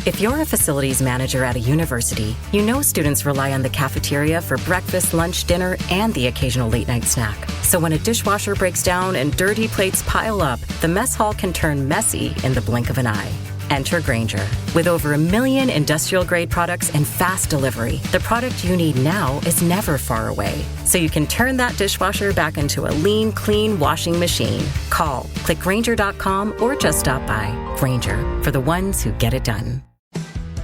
If you're a facilities manager at a university, you know students rely on the cafeteria for breakfast, lunch, dinner, and the occasional late-night snack. So when a dishwasher breaks down and dirty plates pile up, the mess hall can turn messy in the blink of an eye. Enter Grainger. With over 1 million industrial-grade products and fast delivery, the product you need now is never far away. So you can turn that dishwasher back into a lean, clean washing machine. Call, click Grainger.com, or just stop by. Grainger, for the ones who get it done.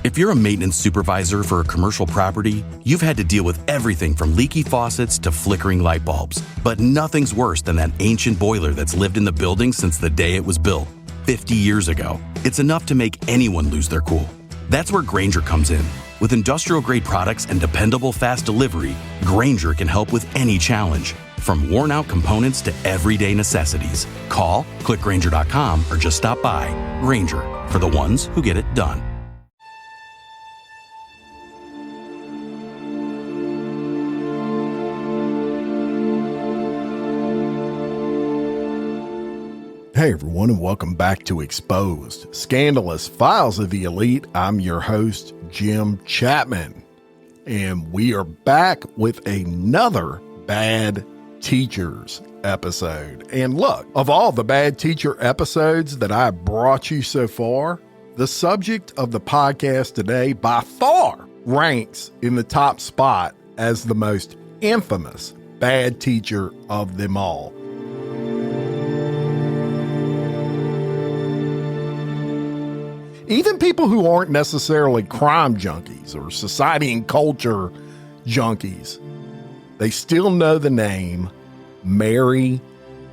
If you're a maintenance supervisor for a commercial property, you've had to deal with everything from leaky faucets to flickering light bulbs. But nothing's worse than that ancient boiler that's lived in the building since the day it was built, 50 years ago. It's enough to make anyone lose their cool. That's where Grainger comes in. With industrial-grade products and dependable fast delivery, Grainger can help with any challenge, from worn-out components to everyday necessities. Call, click Grainger.com, or just stop by. Grainger, for the ones who get it done. Hey everyone, and welcome back to Exposed Scandalous Files of the Elite. I'm your host, Jim Chapman, and we are back with another Bad Teachers episode. And look, of all the Bad Teacher episodes that I brought you so far, the subject of the podcast today by far ranks in the top spot as the most infamous bad teacher of them all. Even people who aren't necessarily crime junkies or society and culture junkies, they still know the name Mary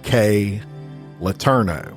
Kay Leterneau.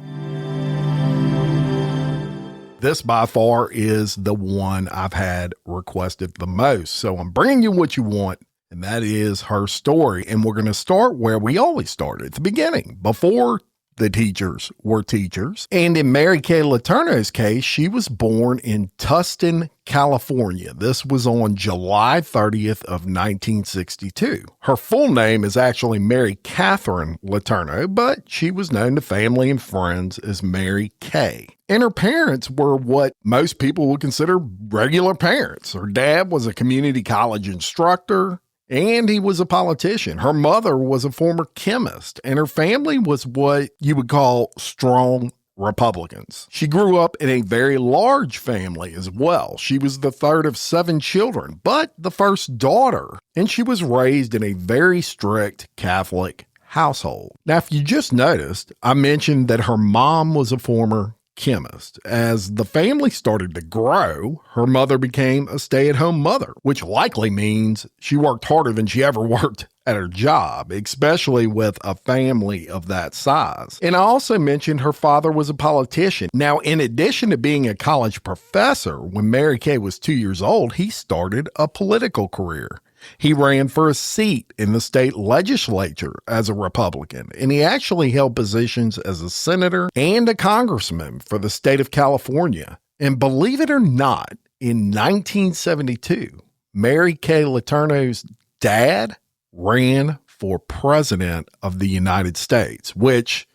This by far is the one I've had requested the most. So I'm bringing you what you want, and that is her story. And we're going to start where we always start, at the beginning, before the teachers were teachers. And in Mary Kay Leterneau's case, she was born in Tustin, California. This was on July 30th of 1962. Her full name is actually Mary Catherine Leterneau, but she was known to family and friends as Mary Kay. And her parents were what most people would consider regular parents. Her dad was a community college instructor, and he was a politician. Her mother was a former chemist, and her family was what you would call strong Republicans. She grew up in a very large family as well. She was the third of 7 children, but the first daughter, and she was raised in a very strict Catholic household. Now, if you just noticed, I mentioned that her mom was a former chemist. As the family started to grow, her mother became a stay-at-home mother, which likely means she worked harder than she ever worked at her job, especially with a family of that size. And I also mentioned her father was a politician. Now, in addition to being a college professor, when Mary Kay was 2 years old, he started a political career. He ran for a seat in the state legislature as a Republican, and he actually held positions as a senator and a congressman for the state of California. And believe it or not, in 1972, Mary Kay Leterneau's dad ran for president of the United States, which,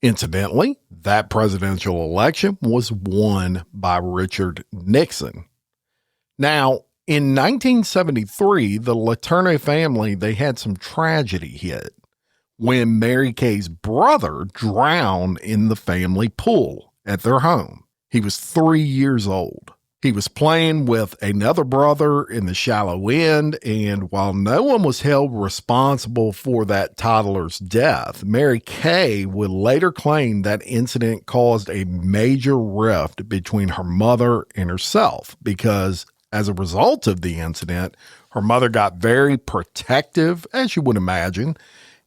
incidentally, that presidential election was won by Richard Nixon. Now, in 1973, the Letourneau family, they had some tragedy hit when Mary Kay's brother drowned in the family pool at their home. He was 3 years old. He was playing with another brother in the shallow end, and while no one was held responsible for that toddler's death, Mary Kay would later claim that incident caused a major rift between her mother and herself because as a result of the incident, her mother got very protective, as you would imagine,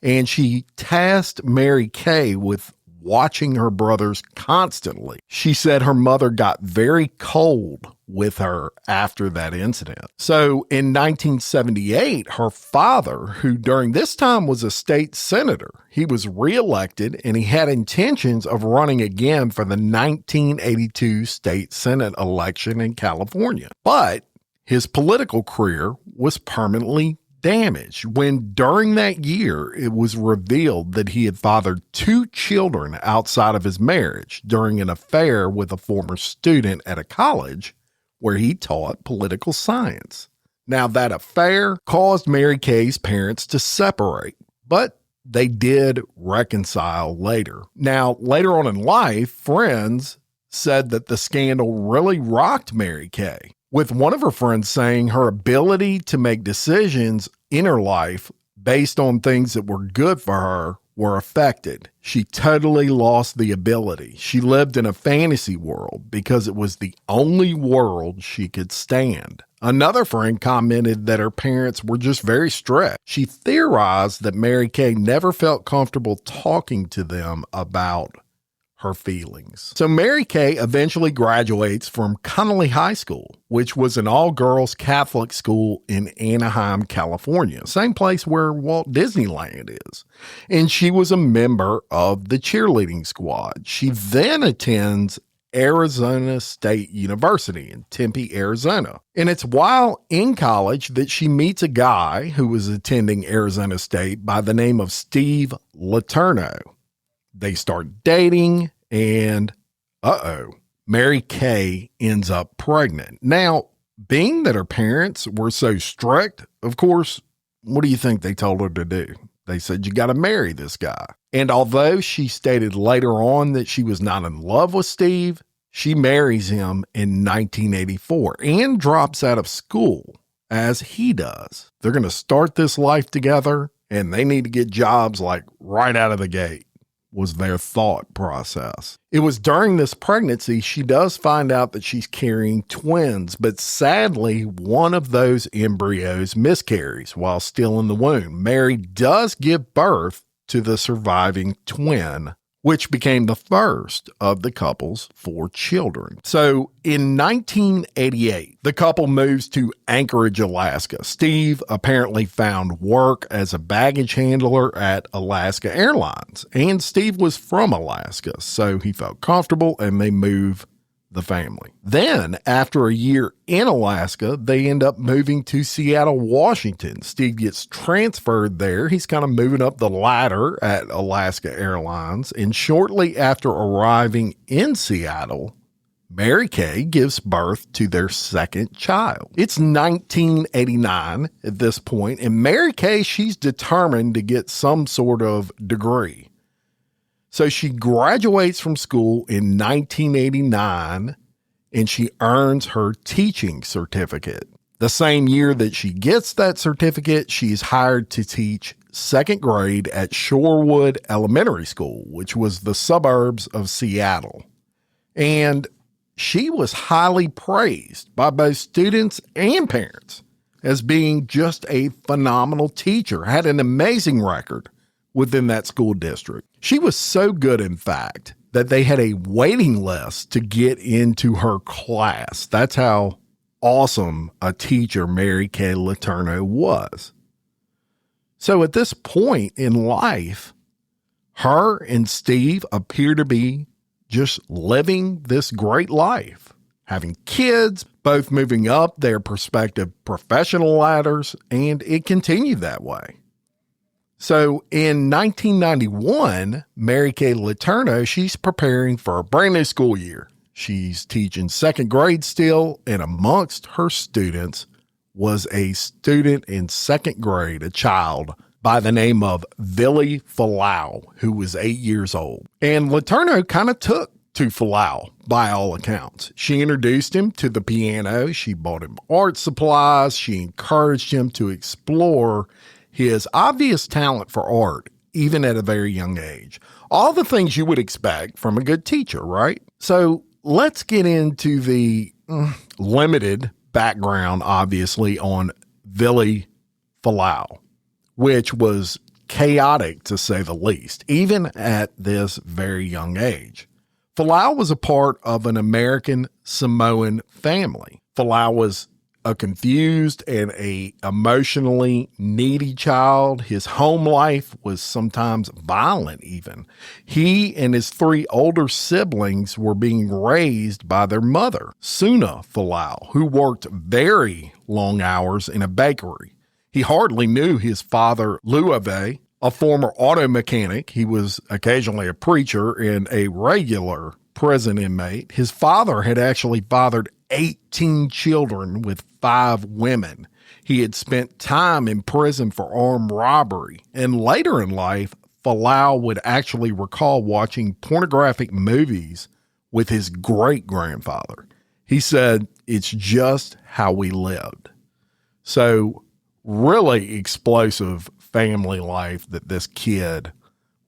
and she tasked Mary Kay with watching her brothers constantly. She said her mother got very cold with her after that incident. So in 1978, her father, who during this time was a state senator, he was reelected and he had intentions of running again for the 1982 state senate election in California. But his political career was permanently damaged when during that year it was revealed that he had fathered 2 children outside of his marriage during an affair with a former student at a college where he taught political science. Now, that affair caused Mary Kay's parents to separate, but they did reconcile later. Now, later on in life, friends said that the scandal really rocked Mary Kay, with one of her friends saying her ability to make decisions in her life based on things that were good for her were affected. She totally lost the ability. She lived in a fantasy world because it was the only world she could stand. Another friend commented that her parents were just very strict. She theorized that Mary Kay never felt comfortable talking to them about her feelings. So Mary Kay eventually graduates from Connolly High School, which was an all-girls Catholic school in Anaheim, California, same place where Walt Disneyland is. And she was a member of the cheerleading squad. She then attends Arizona State University in Tempe, Arizona. And it's while in college that she meets a guy who was attending Arizona State by the name of Steve Letourneau. They start dating, and Mary Kay ends up pregnant. Now, being that her parents were so strict, of course, what do you think they told her to do? They said, you got to marry this guy. And although she stated later on that she was not in love with Steve, she marries him in 1984 and drops out of school as he does. They're going to start this life together, and they need to get jobs like right out of the gate, was their thought process. It was during this pregnancy she does find out that she's carrying twins, but sadly, one of those embryos miscarries while still in the womb. Mary does give birth to the surviving twin, which became the first of the couple's 4 children. So in 1988, the couple moves to Anchorage, Alaska. Steve apparently found work as a baggage handler at Alaska Airlines, and Steve was from Alaska, so he felt comfortable, and they move the family. Then, after a year in Alaska, they end up moving to Seattle, Washington. Steve gets transferred there. He's kind of moving up the ladder at Alaska Airlines. And shortly after arriving in Seattle, Mary Kay gives birth to their second child. It's 1989 at this point, and Mary Kay, she's determined to get some sort of degree. So she graduates from school in 1989, and she earns her teaching certificate. The same year that she gets that certificate, she's hired to teach second grade at Shorewood Elementary School, which was the suburbs of Seattle. And she was highly praised by both students and parents as being just a phenomenal teacher, had an amazing record within that school district. She was so good, in fact, that they had a waiting list to get into her class. That's how awesome a teacher Mary Kay Leterneau was. So at this point in life, her and Steve appear to be just living this great life, having kids, both moving up their respective professional ladders, and it continued that way. So in 1991, Mary Kay Leterneau, she's preparing for a brand new school year. She's teaching second grade still, and amongst her students was a student in second grade, a child by the name of Billy Falau, who was 8 years old. And Letourneau kind of took to Falau by all accounts. She introduced him to the piano. She bought him art supplies. She encouraged him to explore his obvious talent for art, even at a very young age. All the things you would expect from a good teacher, right? So let's get into the limited background, obviously, on Billy Falau, which was chaotic, to say the least, even at this very young age. Falau was a part of an American Samoan family. Falau was a confused and a emotionally needy child. His home life was sometimes violent even. He and his 3 older siblings were being raised by their mother, Suna Falau, who worked very long hours in a bakery. He hardly knew his father, Luave, a former auto mechanic. He was occasionally a preacher and a regular prison inmate. His father had actually fathered 18 children with 5 women. He had spent time in prison for armed robbery. And later in life, Folau would actually recall watching pornographic movies with his great-grandfather. He said, "It's just how we lived." So really explosive family life that this kid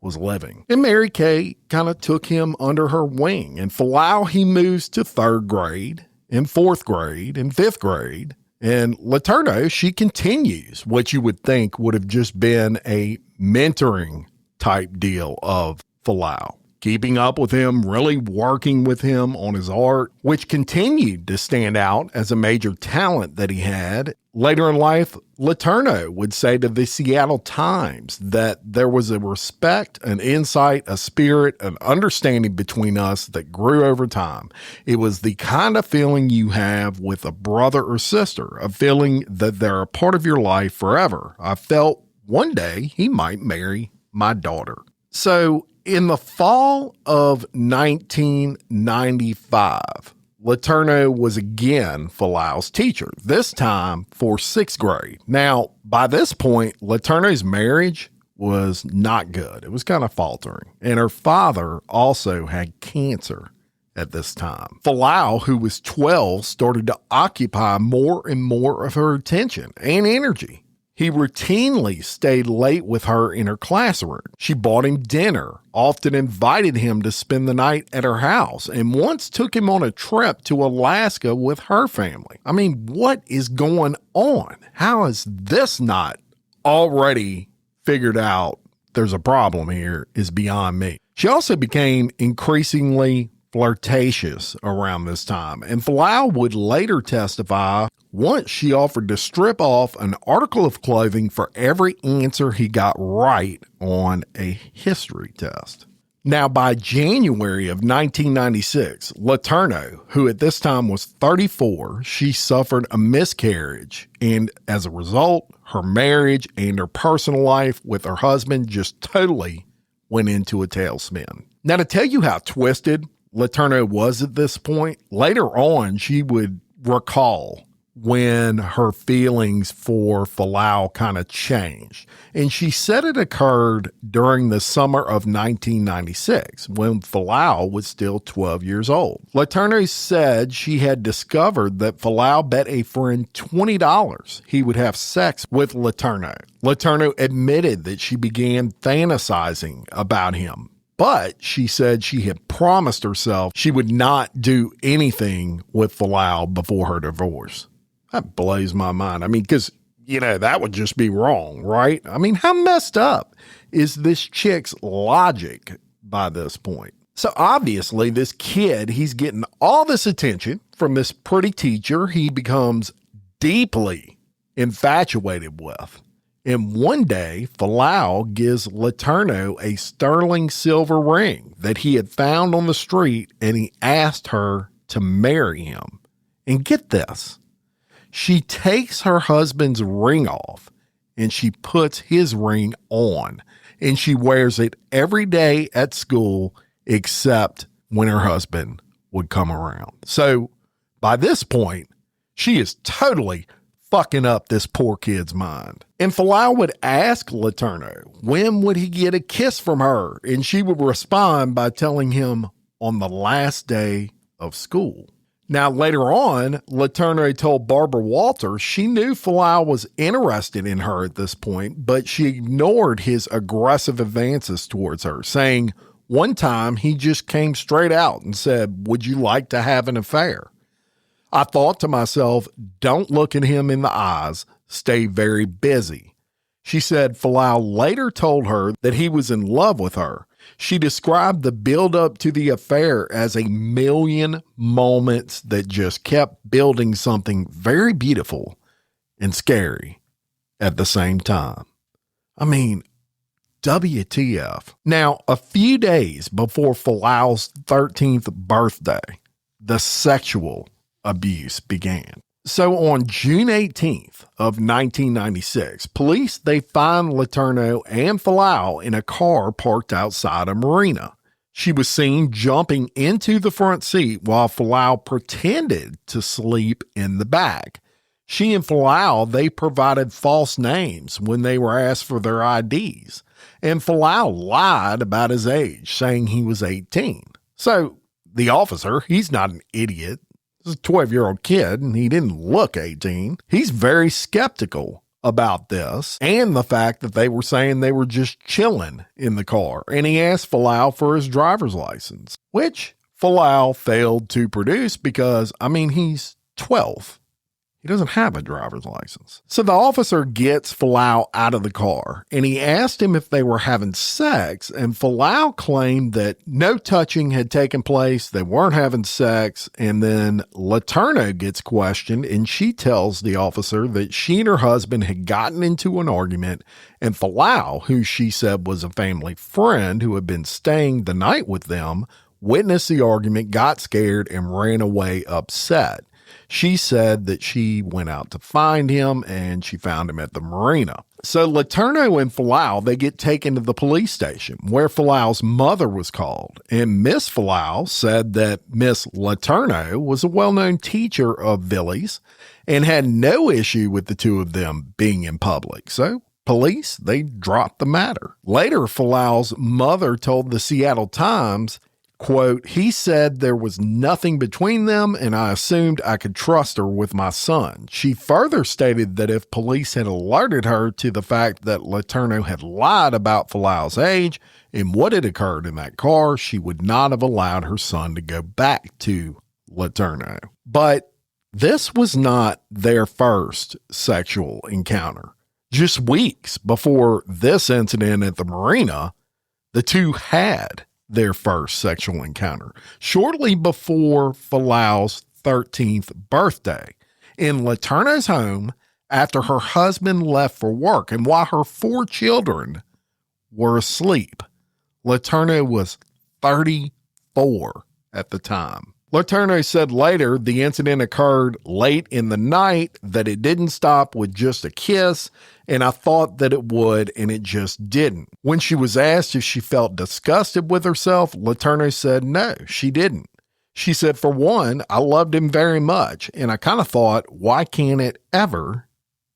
was living. And Mary Kay kind of took him under her wing. And Folau, he moves to 3rd grade and 4th grade and 5th grade. And Letourneau, she continues what you would think would have just been a mentoring type deal of Folau. Keeping up with him, really working with him on his art, which continued to stand out as a major talent that he had. Later in life, Letourneau would say to the Seattle Times that there was a respect, an insight, a spirit, an understanding between us that grew over time. It was the kind of feeling you have with a brother or sister, a feeling that they're a part of your life forever. I felt one day he might marry my daughter. So in the fall of 1995, Letourneau was again Folau's teacher, this time for 6th grade. Now, by this point, Letourneau's marriage was not good. It was kind of faltering. And her father also had cancer at this time. Folau, who was 12, started to occupy more and more of her attention and energy. He routinely stayed late with her in her classroom. She bought him dinner, often invited him to spend the night at her house, and once took him on a trip to Alaska with her family. I mean, what is going on? How is this not already figured out? There's a problem here is beyond me. She also became increasingly flirtatious around this time, and Folau would later testify once she offered to strip off an article of clothing for every answer he got right on a history test. Now, by January of 1996, Letourneau, who at this time was 34, she suffered a miscarriage, and as a result, her marriage and her personal life with her husband just totally went into a tailspin. Now, to tell you how twisted Letourneau was at this point, later on, she would recall when her feelings for Folau kind of changed. And she said it occurred during the summer of 1996 when Folau was still 12 years old. Letourneau said she had discovered that Folau bet a friend $20 he would have sex with Letourneau. Letourneau admitted that she began fantasizing about him, but she said she had promised herself she would not do anything with Folau before her divorce. That blows my mind. I mean, because, that would just be wrong, right? I mean, how messed up is this chick's logic by this point? So obviously, this kid, he's getting all this attention from this pretty teacher he becomes deeply infatuated with. And one day, Folau gives Letourneau a sterling silver ring that he had found on the street, and he asked her to marry him. And get this. She takes her husband's ring off and she puts his ring on, and she wears it every day at school except when her husband would come around. So by this point, she is totally fucking up this poor kid's mind. And Folau would ask Letourneau when would he get a kiss from her, and she would respond by telling him on the last day of school. Now, later on, Letourneau told Barbara Walters she knew Folau was interested in her at this point, but she ignored his aggressive advances towards her, saying one time he just came straight out and said, "Would you like to have an affair?" I thought to myself, don't look at him in the eyes, stay very busy. She said Folau later told her that he was in love with her. She described the build-up to the affair as a million moments that just kept building something very beautiful and scary at the same time. I mean, WTF. Now, a few days before Folau's 13th birthday, the sexual abuse began. So on June 18th of 1996, police, they find Letourneau and Folau in a car parked outside a marina. She was seen jumping into the front seat while Falau pretended to sleep in the back. She and Falau, they provided false names when they were asked for their IDs. And Falau lied about his age, saying he was 18. So the officer, he's not an idiot. He's a 12-year-old kid, and he didn't look 18. He's very skeptical about this and the fact that they were saying they were just chilling in the car. And he asked Falau for his driver's license, which Falau failed to produce because, he's 12. He doesn't have a driver's license. So the officer gets Falau out of the car, and he asked him if they were having sex, and Falau claimed that no touching had taken place, they weren't having sex, and then Letourneau gets questioned, and she tells the officer that she and her husband had gotten into an argument, and Falau, who she said was a family friend who had been staying the night with them, witnessed the argument, got scared, and ran away upset. She said that she went out to find him and she found him at the marina. So Letourneau and Falau, they get taken to the police station where Falau's mother was called. And Miss Falau said that Miss Letourneau was a well-known teacher of Villie's and had no issue with the two of them being in public. So police, they dropped the matter. Later, Falau's mother told the Seattle Times, quote, he said there was nothing between them and I assumed I could trust her with my son. She further stated that if police had alerted her to the fact that Letourneau had lied about Falau's age and what had occurred in that car, she would not have allowed her son to go back to Letourneau. But this was not their first sexual encounter. Just weeks before this incident at the marina, the two had their first sexual encounter shortly before Falau's 13th birthday in Letourneau's home after her husband left for work and while her 4 children were asleep. Letourneau was 34 at the time. Letourneau said later the incident occurred late in the night, that it didn't stop with just a kiss, and I thought that it would, and it just didn't. When she was asked if she felt disgusted with herself, Letourneau said no, she didn't. She said, for one, I loved him very much, and I kind of thought, why can't it ever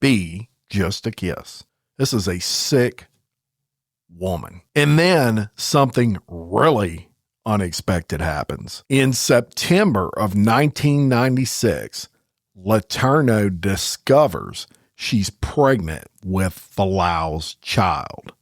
be just a kiss? This is a sick woman. And then something really unexpected happens. In September of 1996, Letourneau discovers she's pregnant with Falau's child.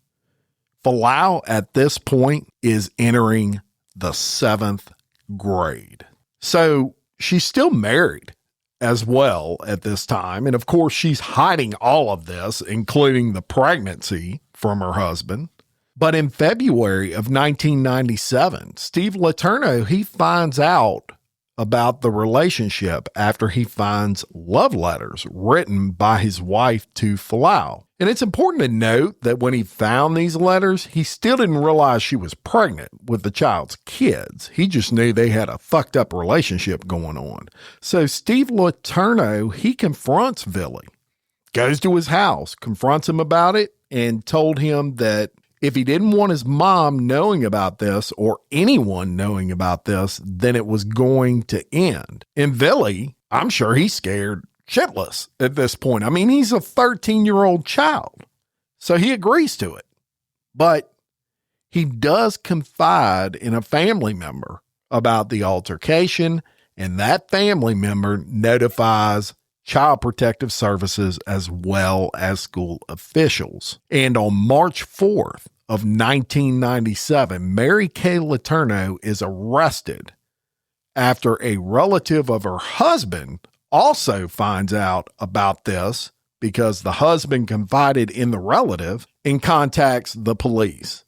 Falau at this point is entering the 7th grade. So she's still married as well at this time. And of course, she's hiding all of this, including the pregnancy, from her husband. But in February of 1997, Steve Letourneau, he finds out about the relationship after he finds love letters written by his wife to Falau. And it's important to note that when he found these letters, he still didn't realize she was pregnant with the child's kids. He just knew they had a fucked up relationship going on. So Steve Letourneau, he confronts Villie, goes to his house, confronts him about it, and told him that if he didn't want his mom knowing about this or anyone knowing about this, then it was going to end. And Villie, I'm sure he's scared shitless at this point. I mean, he's a 13-year-old child, so he agrees to it. But he does confide in a family member about the altercation, and that family member notifies Child Protective Services as well as school officials. And on March 4th of 1997, Mary Kay Leterneau is arrested after a relative of her husband also finds out about this because the husband confided in the relative and contacts the police.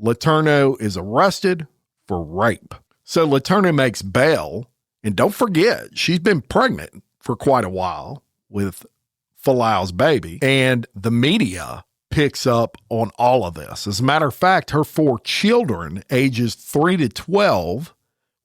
Letourneau is arrested for rape. So Letourneau makes bail, and don't forget, she's been pregnant for quite a while with Falau's baby, and the media picks up on all of this. As a matter of fact, her 4 children, ages 3 to 12,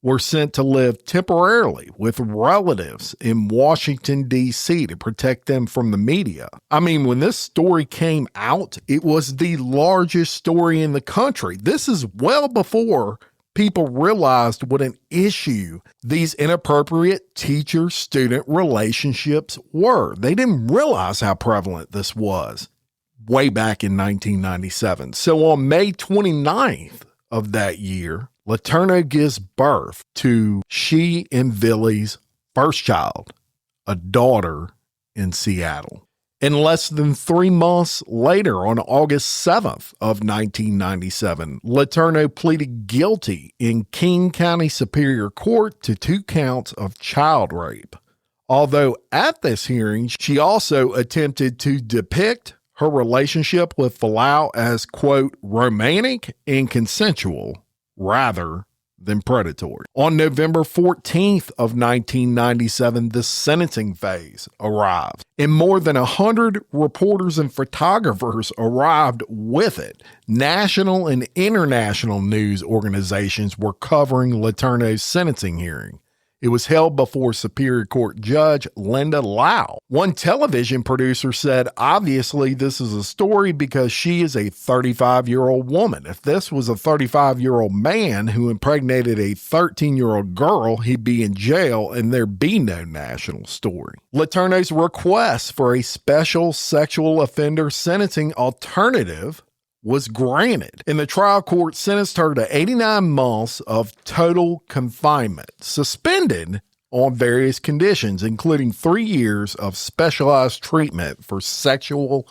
were sent to live temporarily with relatives in Washington, D.C. to protect them from the media. I mean, when this story came out, it was the largest story in the country. This is well before people realized what an issue these inappropriate teacher-student relationships were. They didn't realize how prevalent this was way back in 1997. So on May 29th of that year, Letourneau gives birth to she and Billy's first child, a daughter in Seattle. And less than 3 months later, on August 7th of 1997, Letourneau pleaded guilty in King County Superior Court to 2 counts of child rape. Although at this hearing, she also attempted to depict her relationship with Falau as, quote, romantic and consensual rather than predatory. On November 14th of 1997, the sentencing phase arrived, and more than 100 reporters and photographers arrived with it. National and international news organizations were covering Letourneau's sentencing hearing. It was held before Superior Court Judge Linda Lau. One television producer said, obviously, this is a story because she is a 35-year-old woman. If this was a 35-year-old man who impregnated a 13-year-old girl, he'd be in jail and there'd be no national story. Letourneau's request for a special sexual offender sentencing alternative was granted, and the trial court sentenced her to 89 months of total confinement, suspended on various conditions, including 3 years of specialized treatment for sexual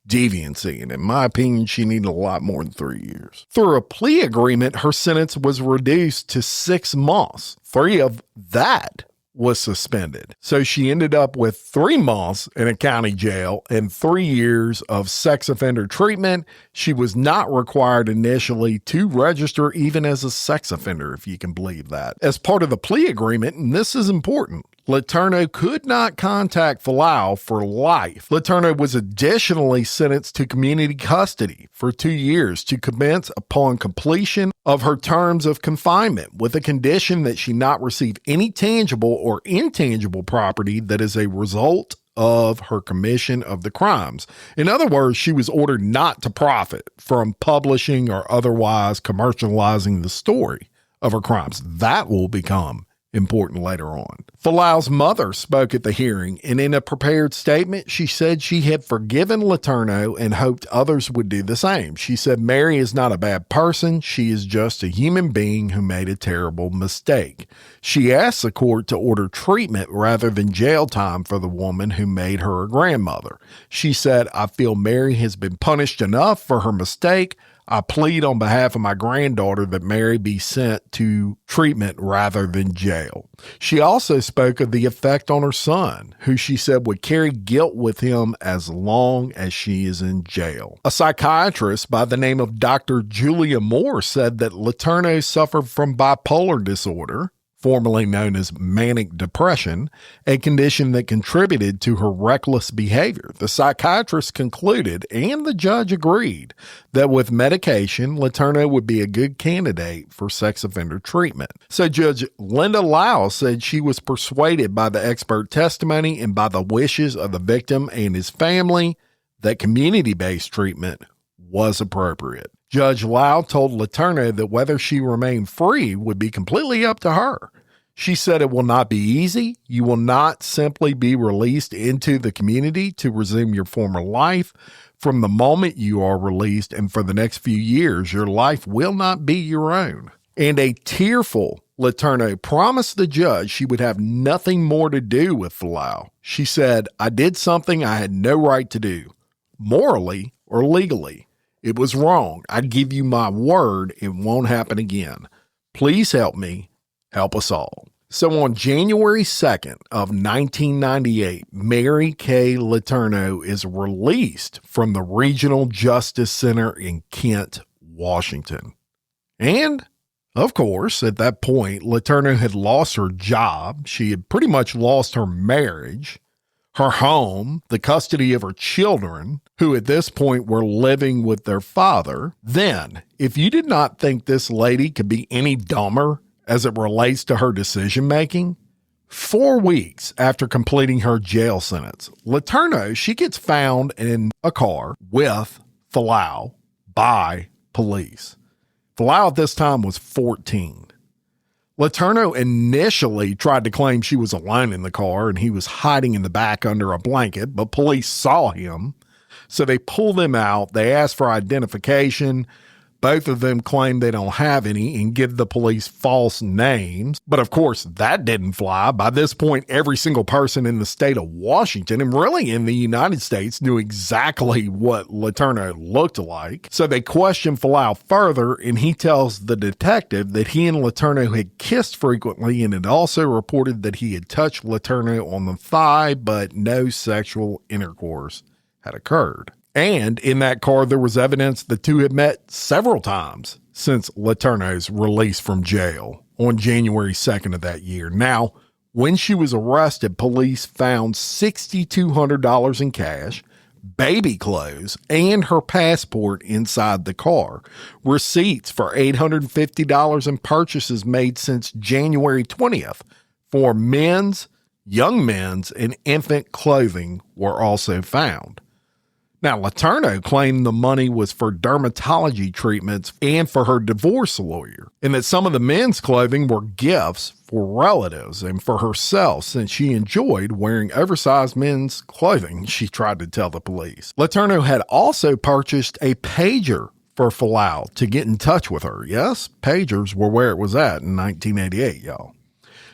deviancy. And in my opinion, she needed a lot more than 3 years. Through a plea agreement, her sentence was reduced to 6 months. 3 of that was suspended. So she ended up with 3 months in a county jail and 3 years of sex offender treatment. She was not required initially to register even as a sex offender, if you can believe that. As part of the plea agreement, and this is important, Letourneau could not contact Falau for life. Letourneau was additionally sentenced to community custody for 2 years to commence upon completion of her terms of confinement, with a condition that she not receive any tangible or intangible property that is a result of her commission of the crimes. In other words, she was ordered not to profit from publishing or otherwise commercializing the story of her crimes. That will become important later on. Falau's mother spoke at the hearing, and in a prepared statement, she said she had forgiven Letourneau and hoped others would do the same. She said, Mary is not a bad person. She is just a human being who made a terrible mistake. She asked the court to order treatment rather than jail time for the woman who made her a grandmother. She said, I feel Mary has been punished enough for her mistake. I plead on behalf of my granddaughter that Mary be sent to treatment rather than jail. She also spoke of the effect on her son, who she said would carry guilt with him as long as she is in jail. A psychiatrist by the name of Dr. Julia Moore said that Letourneau suffered from bipolar disorder, formerly known as manic depression, a condition that contributed to her reckless behavior. The psychiatrist concluded, and the judge agreed, that with medication, Letourneau would be a good candidate for sex offender treatment. So Judge Linda Lau said she was persuaded by the expert testimony and by the wishes of the victim and his family that community-based treatment was appropriate. Judge Lau told Letourneau that whether she remained free would be completely up to her. She said it will not be easy. You will not simply be released into the community to resume your former life. From the moment you are released and for the next few years, your life will not be your own. And a tearful Letourneau promised the judge she would have nothing more to do with Falau. She said, I did something I had no right to do, morally or legally. It was wrong. I give you my word it won't happen again. Please help me. Help us all. So on January 2nd of 1998, Mary Kay Leterneau is released from the Regional Justice Center in Kent, Washington. And, of course, at that point, Leterneau had lost her job. She had pretty much lost her marriage, her home, the custody of her children, who at this point were living with their father. Then, if you did not think this lady could be any dumber as it relates to her decision-making, 4 weeks after completing her jail sentence, Leterneau, she gets found in a car with Falau by police. Falau at this time was 14. Letourneau initially tried to claim she was alone in the car and he was hiding in the back under a blanket, but police saw him. So they pulled him out. They asked for identification. Both of them claim they don't have any and give the police false names. But of course, that didn't fly. By this point, every single person in the state of Washington and really in the United States knew exactly what Letourneau looked like. So they questioned Falau further, and he tells the detective that he and Letourneau had kissed frequently and had also reported that he had touched Letourneau on the thigh, but no sexual intercourse had occurred. And in that car, there was evidence the two had met several times since Letourneau's release from jail on January 2nd of that year. Now, when she was arrested, police found $6,200 in cash, baby clothes, and her passport inside the car. Receipts for $850 in purchases made since January 20th for men's, young men's, and infant clothing were also found. Now, Letourneau claimed the money was for dermatology treatments and for her divorce lawyer, and that some of the men's clothing were gifts for relatives and for herself since she enjoyed wearing oversized men's clothing, she tried to tell the police. Letourneau had also purchased a pager for Falau to get in touch with her. Yes, pagers were where it was at in 1988, y'all.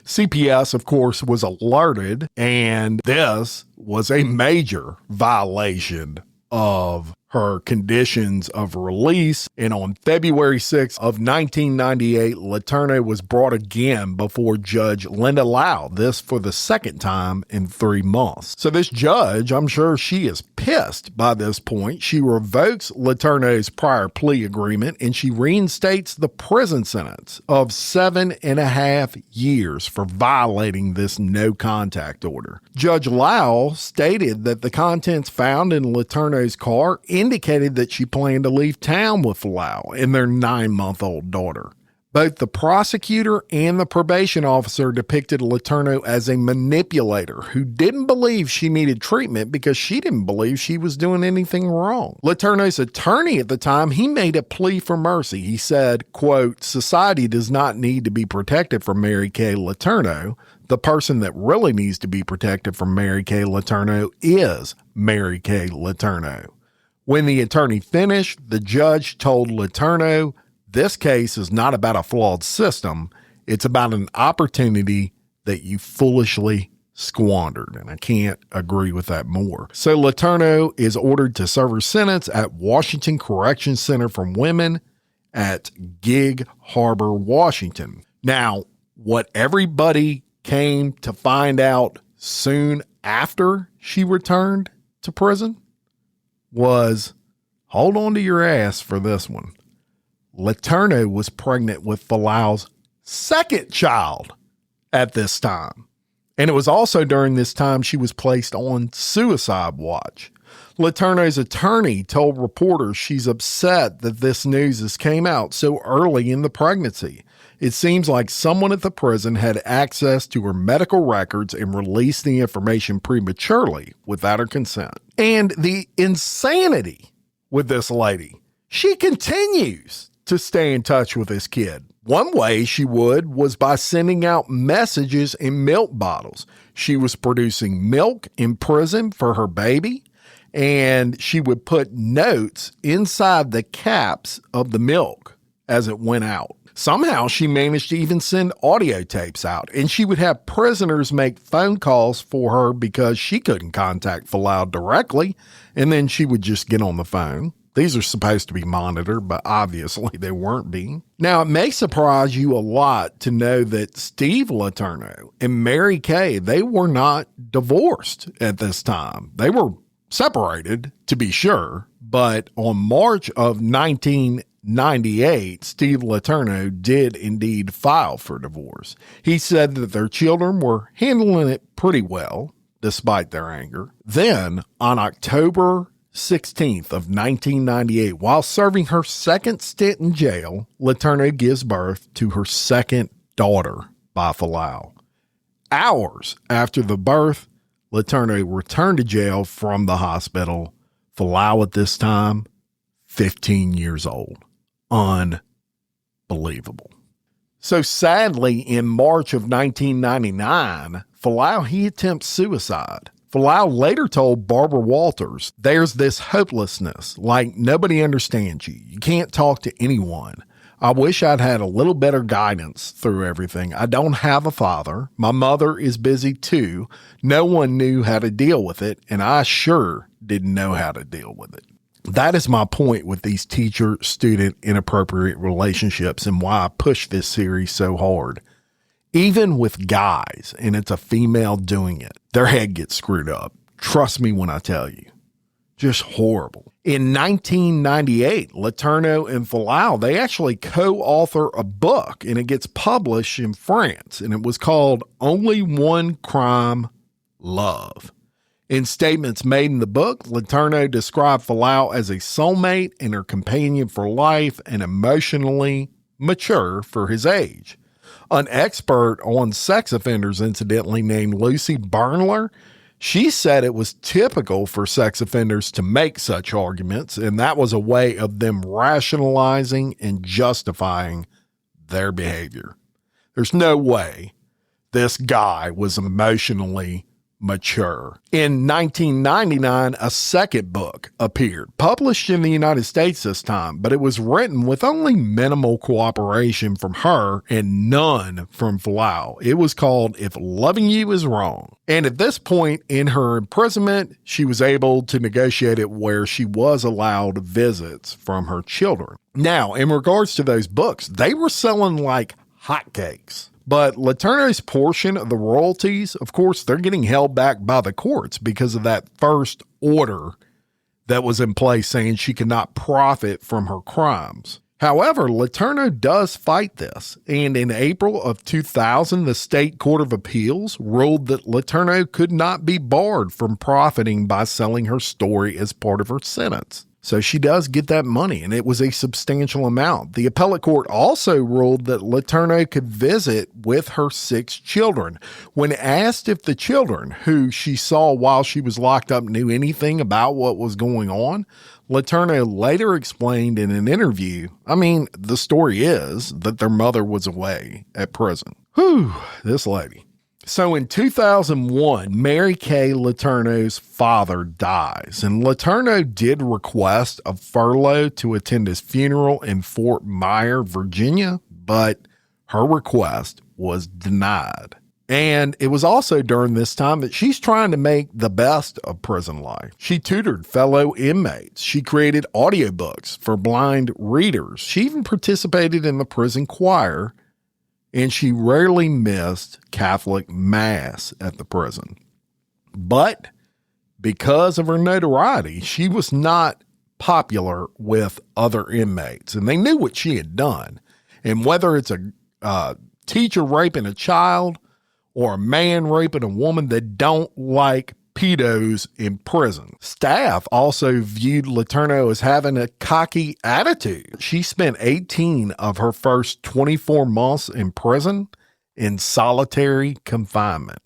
CPS, of course, was alerted, and this was a major violation of her conditions of release. And on February 6th of 1998, Letourneau was brought again before Judge Linda Lau, this for the second time in 3 months. So this judge, I'm sure she is pissed by this point. She revokes Letourneau's prior plea agreement and she reinstates the prison sentence of 7.5 years for violating this no contact order. Judge Lau stated that the contents found in Letourneau's car indicated that she planned to leave town with Falau and their 9-month-old daughter. Both the prosecutor and the probation officer depicted Letourneau as a manipulator who didn't believe she needed treatment because she didn't believe she was doing anything wrong. Letourneau's attorney at the time, he made a plea for mercy. He said, quote, "Society does not need to be protected from Mary Kay Leterneau. The person that really needs to be protected from Mary Kay Leterneau is Mary Kay Leterneau." When the attorney finished, the judge told Letourneau, "This case is not about a flawed system. It's about an opportunity that you foolishly squandered." And I can't agree with that more. So Letourneau is ordered to serve her sentence at Washington Correction Center for Women at Gig Harbor, Washington. Now, what everybody came to find out soon after she returned to prison was, hold on to your ass for this one, Letourneau was pregnant with Falau's second child at this time. And it was also during this time she was placed on suicide watch. Letourneau's attorney told reporters she's upset that this news has came out so early in the pregnancy. It seems like someone at the prison had access to her medical records and released the information prematurely without her consent. And the insanity with this lady, she continues to stay in touch with this kid. One way she would was by sending out messages in milk bottles. She was producing milk in prison for her baby, and she would put notes inside the caps of the milk as it went out. Somehow she managed to even send audio tapes out, and she would have prisoners make phone calls for her because she couldn't contact Falau directly, and then she would just get on the phone. These are supposed to be monitored, but obviously they weren't being. Now, it may surprise you a lot to know that Steve Letourneau and Mary Kay, they were not divorced at this time. They were separated, to be sure, but on March of 1998, Steve Letourneau did indeed file for divorce. He said that their children were handling it pretty well, despite their anger. Then, on October 16th of 1998, while serving her second stint in jail, Letourneau gives birth to her second daughter by Falau. Hours after the birth, Letourneau returned to jail from the hospital. Falau at this time, 15 years old. Unbelievable. believable. So sadly, in March of 1999, Falau, he attempts suicide. Falau later told Barbara Walters, "There's this hopelessness, like nobody understands you. You can't talk to anyone. I wish I'd had a little better guidance through everything. I don't have a father. My mother is busy too. No one knew how to deal with it, and I sure didn't know how to deal with it." That is my point with these teacher-student inappropriate relationships and why I push this series so hard. Even with guys, and it's a female doing it, their head gets screwed up. Trust me when I tell you. Just horrible. In 1998, Letourneau and Falau, they actually co-author a book, and it gets published in France, and it was called Only One Crime, Love. In statements made in the book, Letourneau described Falau as a soulmate and her companion for life and emotionally mature for his age. An expert on sex offenders, incidentally, named Lucy Bernler, she said it was typical for sex offenders to make such arguments, and that was a way of them rationalizing and justifying their behavior. There's no way this guy was emotionally mature. In 1999, a second book appeared, published in the United States this time, but it was written with only minimal cooperation from her and none from Falau. It was called If Loving You Is Wrong. And at this point in her imprisonment, she was able to negotiate it where she was allowed visits from her children. Now, in regards to those books, they were selling like hotcakes. But Letourneau's portion of the royalties, of course, they're getting held back by the courts because of that first order that was in place saying she could not profit from her crimes. However, Letourneau does fight this, and in April of 2000, the State Court of Appeals ruled that Letourneau could not be barred from profiting by selling her story as part of her sentence. So she does get that money, and it was a substantial amount. The appellate court also ruled that Letourneau could visit with her 6 children. When asked if the children, who she saw while she was locked up, knew anything about what was going on, Letourneau later explained in an interview, the story is that their mother was away at prison. Whew, this lady. So in 2001, Mary Kay Leterneau's father dies, and Letourneau did request a furlough to attend his funeral in Fort Myer, Virginia, but her request was denied. And it was also during this time that she's trying to make the best of prison life. She tutored fellow inmates. She created audiobooks for blind readers. She even participated in the prison choir, and she rarely missed Catholic Mass at the prison. But because of her notoriety, she was not popular with other inmates, and they knew what she had done. And whether it's a teacher raping a child or a man raping a woman, that don't like pedos in prison. Staff also viewed Letourneau as having a cocky attitude. She spent 18 of her first 24 months in prison in solitary confinement.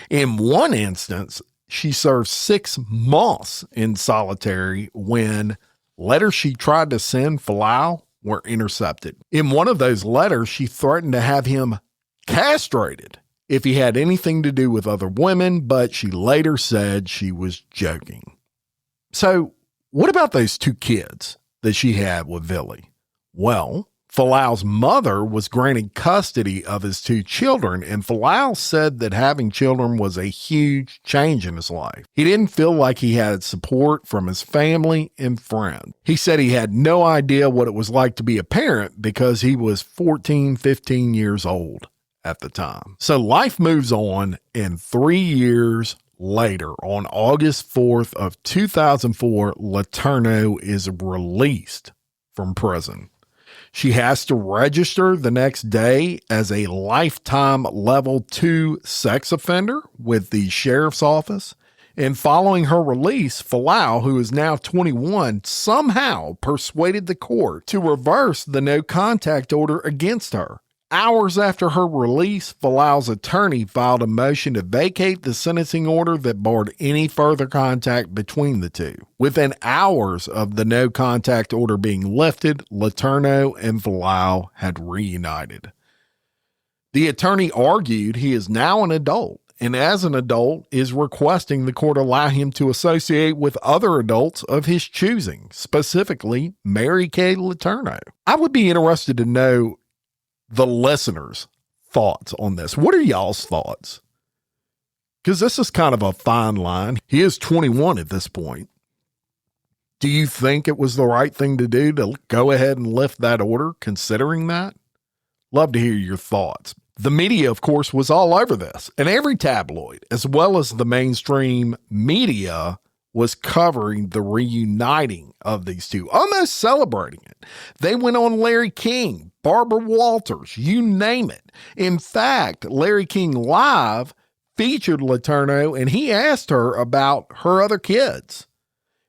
In one instance, she served 6 months in solitary when letters she tried to send Falau were intercepted. In one of those letters, she threatened to have him castrated if he had anything to do with other women, but she later said she was joking. So what about those 2 kids that she had with Villy? Well, Falau's mother was granted custody of his 2 children, and Falau said that having children was a huge change in his life. He didn't feel like he had support from his family and friends. He said he had no idea what it was like to be a parent because he was 14, 15 years old at the time. So life moves on, and 3 years later, on August 4th of 2004, Letourneau is released from prison. She has to register the next day as a lifetime level 2 sex offender with the sheriff's office. And following her release, Falau, who is now 21, somehow persuaded the court to reverse the no contact order against her. Hours after her release, Falau's attorney filed a motion to vacate the sentencing order that barred any further contact between the two. Within hours of the no contact order being lifted, Letourneau and Falau had reunited. The attorney argued he is now an adult, and as an adult is requesting the court allow him to associate with other adults of his choosing, specifically Mary Kay Leterneau. I would be interested to know the listeners' thoughts on this. What are y'all's thoughts? Because this is kind of a fine line. He is 21 at this point. Do you think it was the right thing to do to go ahead and lift that order, considering that? Love to hear your thoughts. The media, of course, was all over this, and every tabloid, as well as the mainstream media, was covering the reuniting of these two, almost celebrating it. They went on Larry King, Barbara Walters, you name it. In fact, Larry King Live featured Letourneau, and he asked her about her other kids.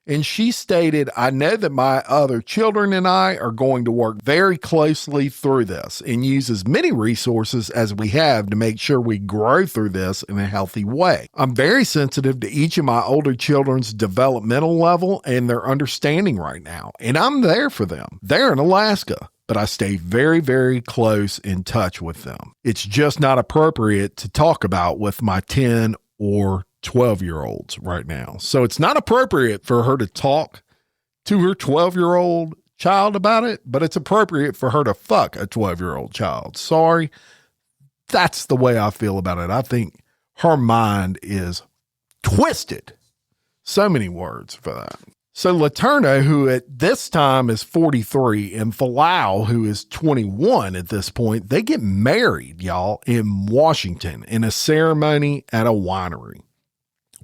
And she stated, "I know that my other children and I are going to work very closely through this and use as many resources as we have to make sure we grow through this in a healthy way. I'm very sensitive to each of my older children's developmental level and their understanding right now, and I'm there for them. They're in Alaska, but I stay very, very close in touch with them. It's just not appropriate to talk about with my 10 or 12-year-olds right now. So it's not appropriate for her to talk to her 12-year-old child about it, but it's appropriate for her to fuck a 12-year-old child. Sorry. That's the way I feel about it. I think her mind is twisted. So many words for that. So Letourneau, who at this time is 43, and Falau, who is 21 at this point, they get married, y'all, in Washington in a ceremony at a winery.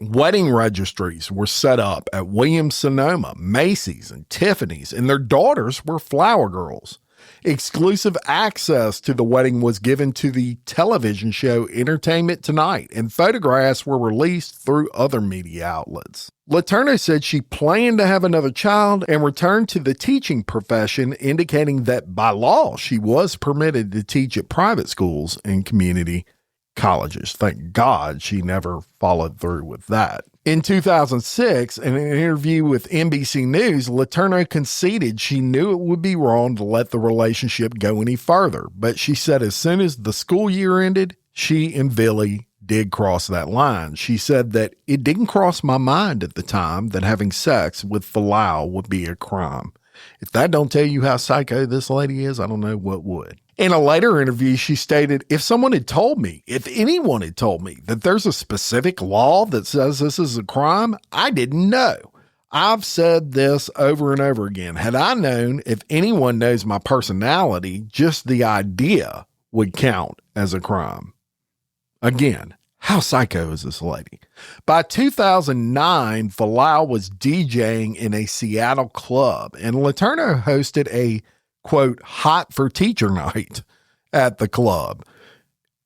Wedding registries were set up at Williams-Sonoma, Macy's, and Tiffany's, and their daughters were flower girls. Exclusive access to the wedding was given to the television show Entertainment Tonight, and photographs were released through other media outlets. Letourneau said she planned to have another child and return to the teaching profession, indicating that by law she was permitted to teach at private schools and community colleges. Thank God she never followed through with that. In 2006, in an interview with NBC News, Letourneau conceded she knew it would be wrong to let the relationship go any further, but she said as soon as the school year ended, she and Billy did cross that line. She said that it didn't cross my mind at the time that having sex with Falau would be a crime. If that don't tell you how psycho this lady is, I don't know what would. In a later interview, she stated, if anyone had told me that there's a specific law that says this is a crime, I didn't know. I've said this over and over again. Had I known, if anyone knows my personality, just the idea would count as a crime. Again, how psycho is this lady? By 2009, Falau was DJing in a Seattle club, and Letourneau hosted a, quote, hot for teacher night at the club.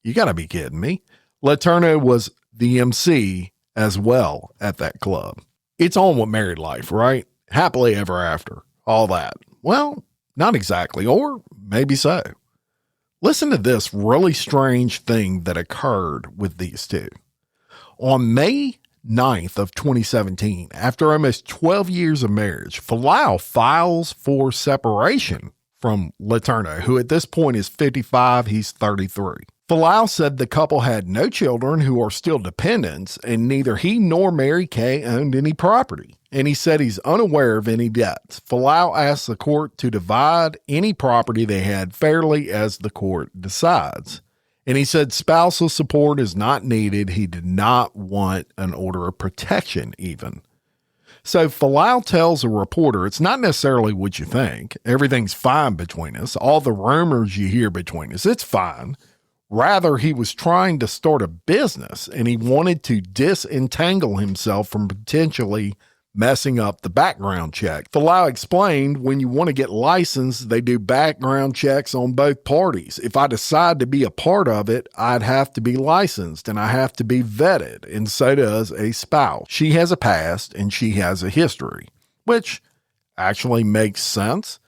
You got to be kidding me. Letourneau was the MC as well at that club. It's on with married life, right? Happily ever after. All that. Well, not exactly, or maybe so. Listen to this really strange thing that occurred with these two. On May 9th of 2017, after almost 12 years of marriage, Falau files for separation from Letourneau, who at this point is 55, he's 33. Falau said the couple had no children who are still dependents, and neither he nor Mary Kay owned any property. And he said he's unaware of any debts. Falau asked the court to divide any property they had fairly as the court decides. And he said spousal support is not needed. He did not want an order of protection even. So Falau tells a reporter, it's not necessarily what you think. Everything's fine between us. All the rumors you hear between us, it's fine. Rather, he was trying to start a business and he wanted to disentangle himself from potentially messing up the background check. Falau explained, when you want to get licensed, they do background checks on both parties. If I decide to be a part of it, I'd have to be licensed and I have to be vetted, and so does a spouse. She has a past and she has a history, which actually makes sense.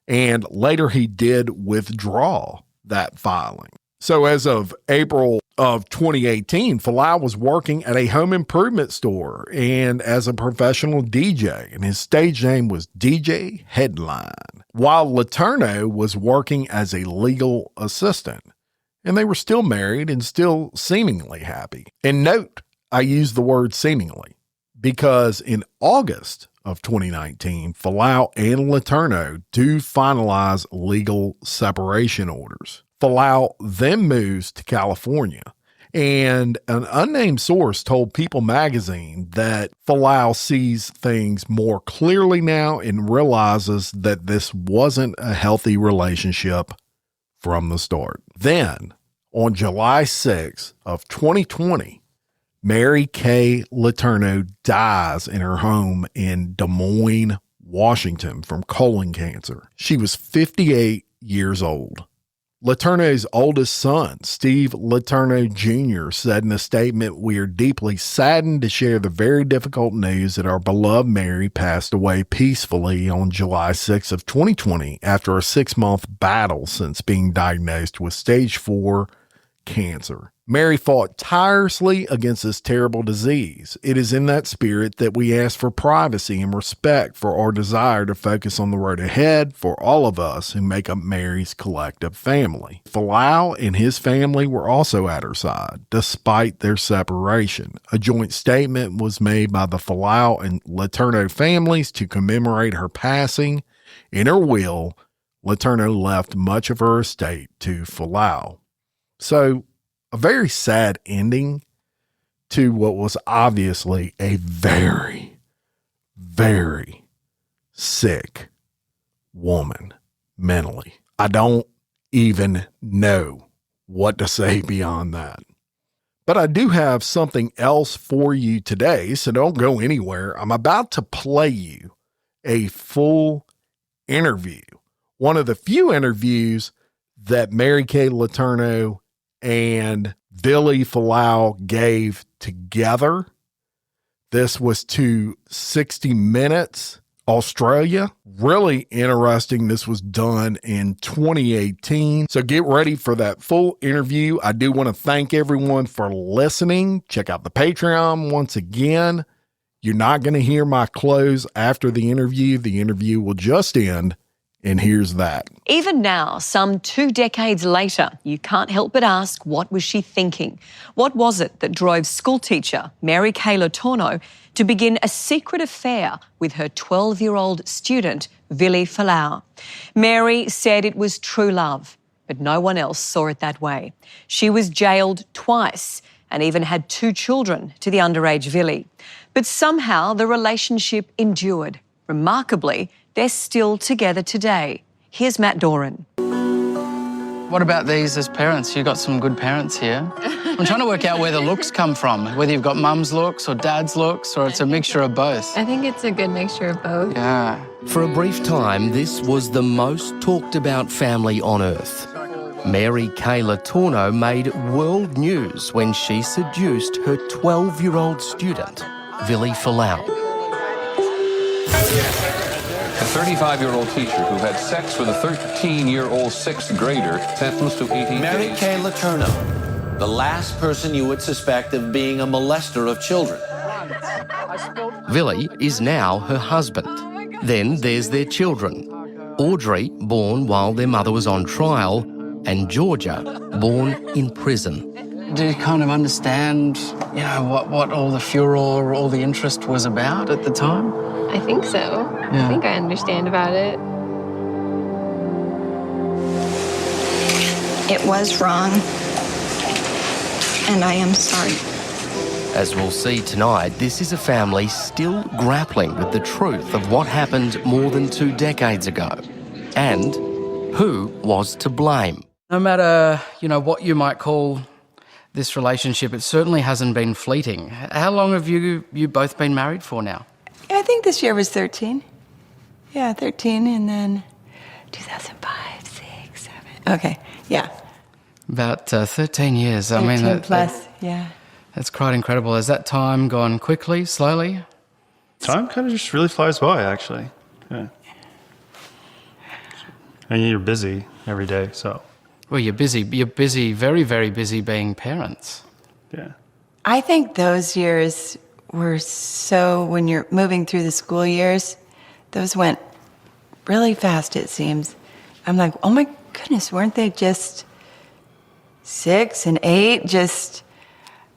And later he did withdraw that filing. So as of April of 2018, Falau was working at a home improvement store and as a professional DJ, and his stage name was DJ Headline, while Letourneau was working as a legal assistant. And they were still married and still seemingly happy. And note, I use the word seemingly because in August of 2019, Falau and Letourneau do finalize legal separation orders. Falau then moves to California, and an unnamed source told People magazine that Falau sees things more clearly now and realizes that this wasn't a healthy relationship from the start. Then, on July 6th of 2020, Mary Kay Leterneau dies in her home in Des Moines, Washington from colon cancer. She was 58 years old. Letourneau's oldest son, Steve Letourneau Jr., said in a statement, "We are deeply saddened to share the very difficult news that our beloved Mary passed away peacefully on July 6th of 2020 after a 6-month battle since being diagnosed with stage 4 cancer. Mary fought tirelessly against this terrible disease. It is in that spirit that we ask for privacy and respect for our desire to focus on the road ahead for all of us who make up Mary's collective family." Falau and his family were also at her side, despite their separation. A joint statement was made by the Falau and Letourneau families to commemorate her passing. In her will, Letourneau left much of her estate to Falau. So, a very sad ending to what was obviously a very, very sick woman mentally. I don't even know what to say beyond that. But I do have something else for you today, so don't go anywhere. I'm about to play you a full interview. One of the few interviews that Mary Kay Leterneau and Billy Falau gave together. This was to 60 Minutes, Australia. Really interesting. This was done in 2018. So get ready for that full interview. I do want to thank everyone for listening. Check out the Patreon once again. You're not going to hear my close after the interview. The interview will just end. And here's that. Even now, some 2 decades later, you can't help but ask, what was she thinking? What was it that drove schoolteacher Mary Kay Leterneau to begin a secret affair with her 12-year-old student, Billy Falau? Mary said it was true love, but no one else saw it that way. She was jailed twice and even had 2 children to the underage Billy. But somehow the relationship endured. Remarkably, they're still together today. Here's Matt Doran. What about these as parents? You got some good parents here. I'm trying to work out where the looks come from, whether you've got mum's looks or dad's looks, or it's a mixture of both. I think it's a good mixture of both. Yeah. For a brief time, this was the most talked about family on earth. Mary Kay Leterneau made world news when she seduced her 12-year-old student, Billy Falau. A 35-year-old teacher who had sex with a 13-year-old 6th grader sentenced to 18 Mary days. Kay Leterneau, the last person you would suspect of being a molester of children. Billy is now her husband. Then there's their children. Audrey, born while their mother was on trial, and Georgia, born in prison. Do you kind of understand, what all the furor, all the interest was about at the time? I think so. Yeah. I think I understand about it. It was wrong, and I am sorry. As we'll see tonight, this is a family still grappling with the truth of what happened more than 2 decades ago, and who was to blame. No matter, what you might call this relationship, it certainly hasn't been fleeting. How long have you both been married for now? I think this year was 13. Yeah, 13, and then 2005, 6, 7. Okay, yeah. About 13 years. 13 plus, yeah. That's quite incredible. Has that time gone quickly, slowly? Time kind of just really flies by, actually. Yeah. And you're busy every day, so. Well, you're busy. You're busy, very, very busy being parents. Yeah. I think those years were so, when you're moving through the school years, those went really fast, it seems. I'm like, oh my goodness, weren't they just 6 and 8? Just,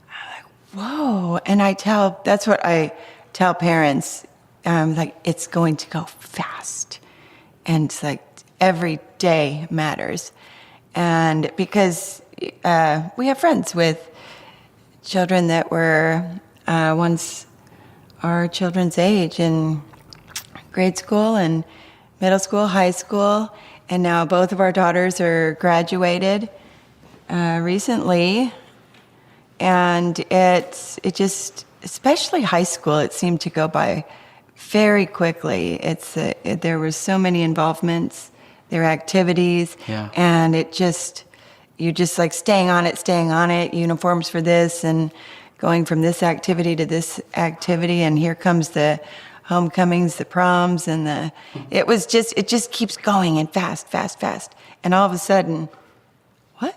I'm like, whoa. And that's what I tell parents. Like, it's going to go fast. And it's like, every day matters. And because we have friends with children that were once our children's age in grade school and middle school, high school, and now both of our daughters are graduated recently. And it just, especially high school, it seemed to go by very quickly. There were so many involvements, there were activities, and you're just like staying on it, uniforms for this, and going from this activity to this activity, and here comes the homecomings, the proms, and it just keeps going and fast. And all of a sudden, what?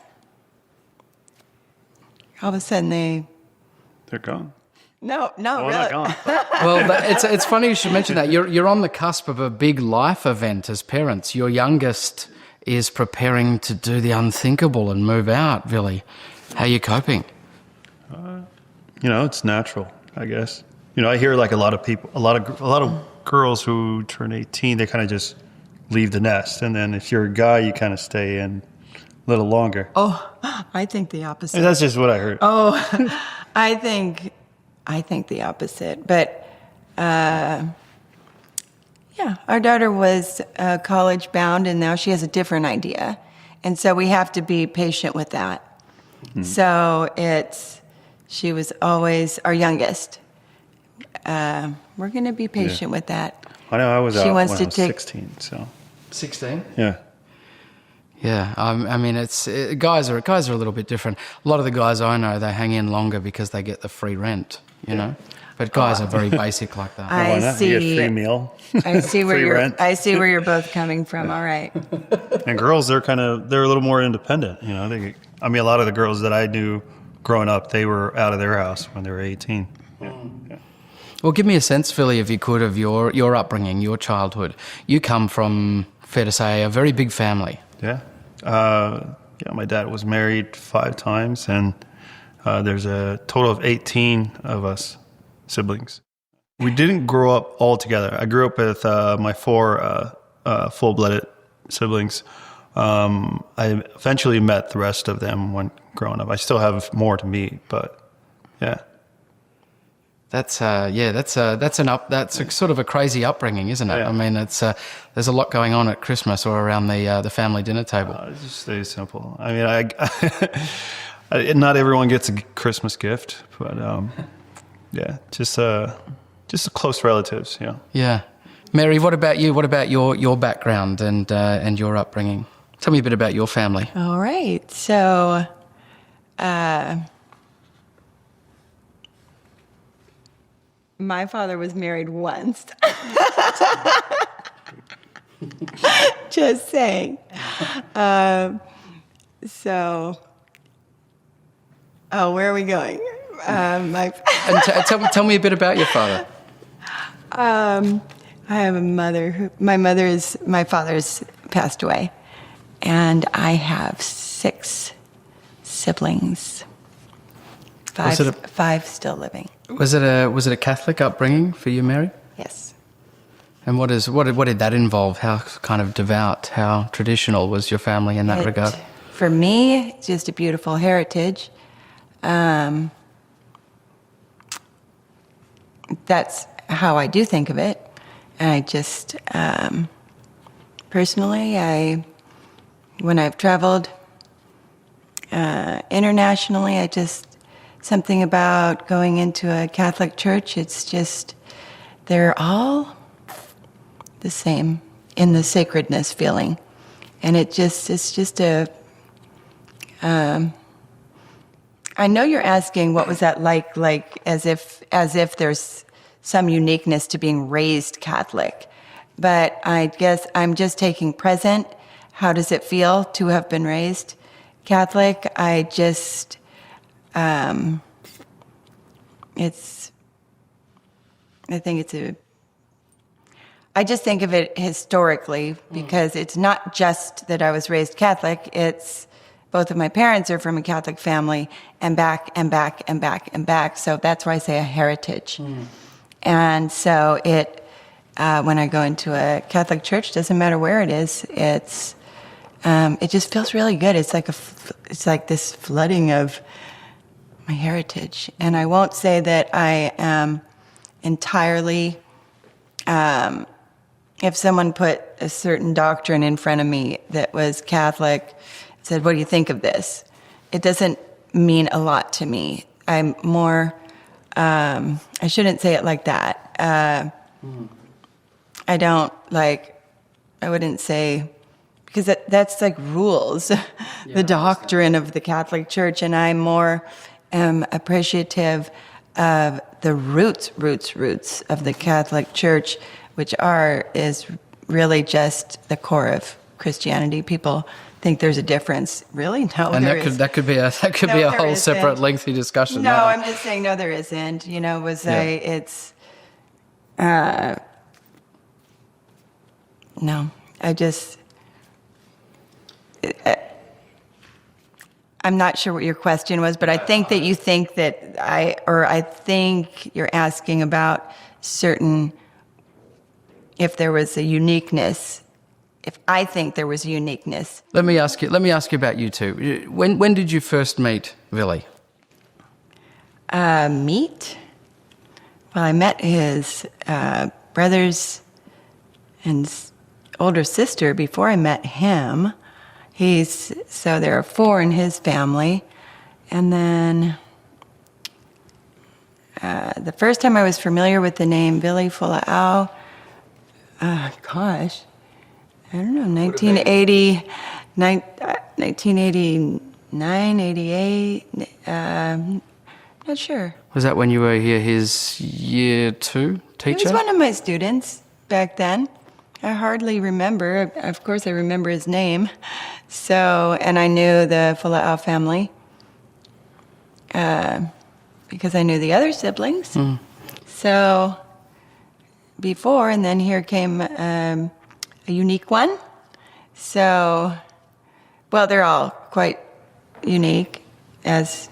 All of a sudden they're gone. No, Oh, really. they're gone. Well, it's funny you should mention that. You're on the cusp of a big life event as parents. Your youngest is preparing to do the unthinkable and move out, Billy. How are you coping? It's natural, I guess. I hear like a lot of girls who turn 18, they kind of just leave the nest. And then if you're a guy, you kind of stay in a little longer. Oh, I think the opposite. And that's just what I heard. Oh, I think the opposite. But, our daughter was college bound, and now she has a different idea. And so we have to be patient with that. Mm-hmm. So she was always our youngest. We're going to be patient with that. I know I was out when I was 16, so. 16? Yeah. Yeah, I mean, guys are a little bit different. A lot of the guys I know, they hang in longer because they get the free rent, you know. But guys are very basic like that. I see. You get free meal. I see where rent. I see where you're both coming from. All right. And girls, they're a little more independent. A lot of the girls that I knew growing up, they were out of their house when they were 18. Yeah. Well, give me a sense, Philly, if you could, of your upbringing, your childhood. You come from, fair to say, a very big family. Yeah. My dad was married 5 times, and there's a total of 18 of us siblings. We didn't grow up all together. I grew up with my 4 full-blooded siblings. I eventually met the rest of them when growing up. I still have more to meet, but yeah. That's a sort of a crazy upbringing, isn't it? Yeah. I mean, there's a lot going on at Christmas or around the family dinner table. It just stays simple. I mean, not everyone gets a Christmas gift, but just close relatives. Yeah. Yeah. Mary, what about you? What about your background and your upbringing? Tell me a bit about your family. All right. So, my father was married once. Just saying. Where are we going? Tell me a bit about your father. I have a mother my father's passed away, and I have 6 siblings. 5 still living. Was it a Catholic upbringing for you, Mary? Yes. And what did that involve? How kind of devout, how traditional was your family in that regard? For me, it's just a beautiful heritage. That's how I do think of it. And I just, personally, when I've traveled internationally, something about going into a Catholic church, it's just, they're all the same in the sacredness feeling. And it's just a, I know you're asking what was that like as if there's some uniqueness to being raised Catholic. But I guess I'm just taking present. How does it feel to have been raised Catholic. I just, I just think of it historically because it's not just that I was raised Catholic. It's both of my parents are from a Catholic family and back and back and back and back. So that's why I say a heritage. And so when I go into a Catholic church, doesn't matter where it is, it just feels really good. It's like this flooding of my heritage. And I won't say that I am entirely, if someone put a certain doctrine in front of me that was Catholic, said, what do you think of this? It doesn't mean a lot to me. I'm more, I shouldn't say it like that. I wouldn't say, because that's like rules, the doctrine of the Catholic Church, and I more am appreciative of the roots of the Catholic Church, which is really just the core of Christianity. People think there's a difference. Really? No, and there that could be a whole isn't. separate lengthy discussion. No, I'm just saying no, there isn't. I'm not sure what your question was, but I think that you think that I think you're asking about if there was a uniqueness, if I think there was a uniqueness. Let me ask you about you two. When did you first meet Billy? Meet? Well, I met his brothers and older sister before I met him. So there are 4 in his family. And then the first time I was familiar with the name Billy Fula'au, I don't know, 1989, 88, not sure. Was that when you were here, his year 2 teacher? He was one of my students back then. I hardly remember. Of course, I remember his name. So, and I knew the Fula'au family because I knew the other siblings. So, before, and then here came a unique one. So, well, they're all quite unique, as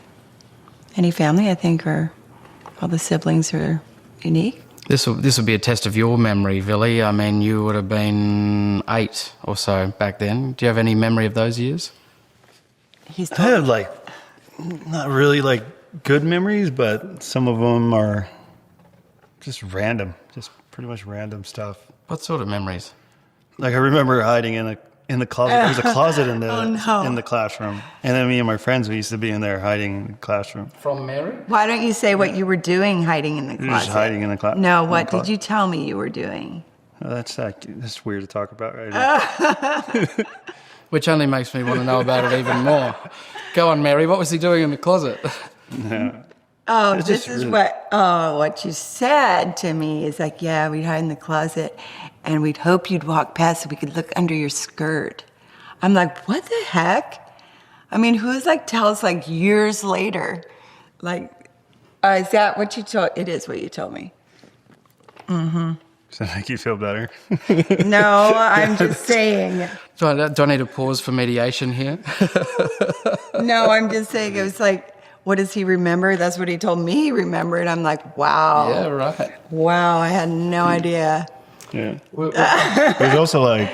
any family, I think, all the siblings are unique. This will be a test of your memory, Billy. I mean, you would have been 8 or so back then. Do you have any memory of those years? I have not really good memories, but some of them are just random, just pretty much random stuff. What sort of memories? I remember hiding in the closet. There was a closet in the classroom, and then me and my friends, we used to be in there hiding in the classroom. From Mary? Why don't you say what you were doing hiding in the closet? Just hiding in the closet. No, what did you tell me you were doing? That's weird to talk about right now. Which only makes me want to know about it even more. Go on, Mary. What was he doing in the closet? Yeah. Oh, this is what you said to me is we'd hide in the closet and we'd hope you'd walk past so we could look under your skirt. I'm like, what the heck? I mean, who's tells years later? Is that what you told? It is what you told me. Mm-hmm. Does that make you feel better? No, I'm just saying. Do I need a pause for mediation here? No, I'm just saying it was what does he remember? That's what he told me he remembered. I'm like, wow. Yeah, right. Wow, I had no idea. Yeah. There's also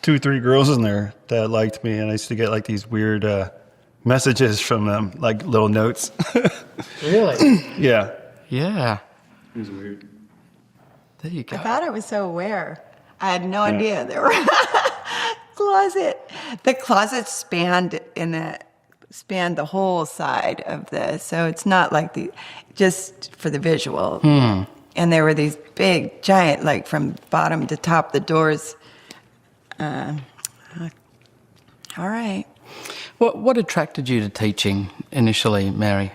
2 or 3 girls in there that liked me, and I used to get these weird messages from them, little notes. Really? Yeah. Yeah. It was weird. There you go. I thought I was so aware. I had no idea there were closet. The closet spanned the whole side of this, so it's not just for the visual. And there were these big, giant, from bottom to top, the doors. All right. What attracted you to teaching initially, Mary?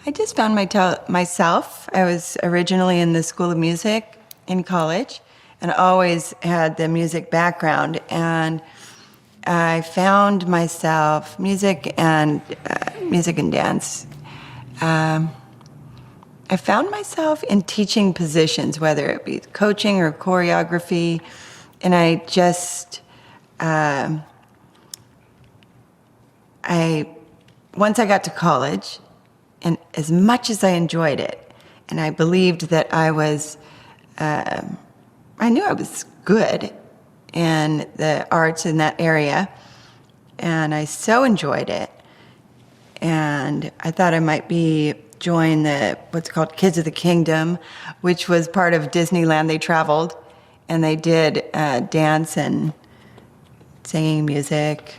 I just found myself. I was originally in the School of Music in college and always had the music background. And I found myself music and dance. I found myself in teaching positions, whether it be coaching or choreography, and I just once I got to college, and as much as I enjoyed it, and I believed that I knew I was good in the arts in that area, and I so enjoyed it, and I thought I might join what's called Kids of the Kingdom, which was part of Disneyland. They traveled, and they did dance and singing, music.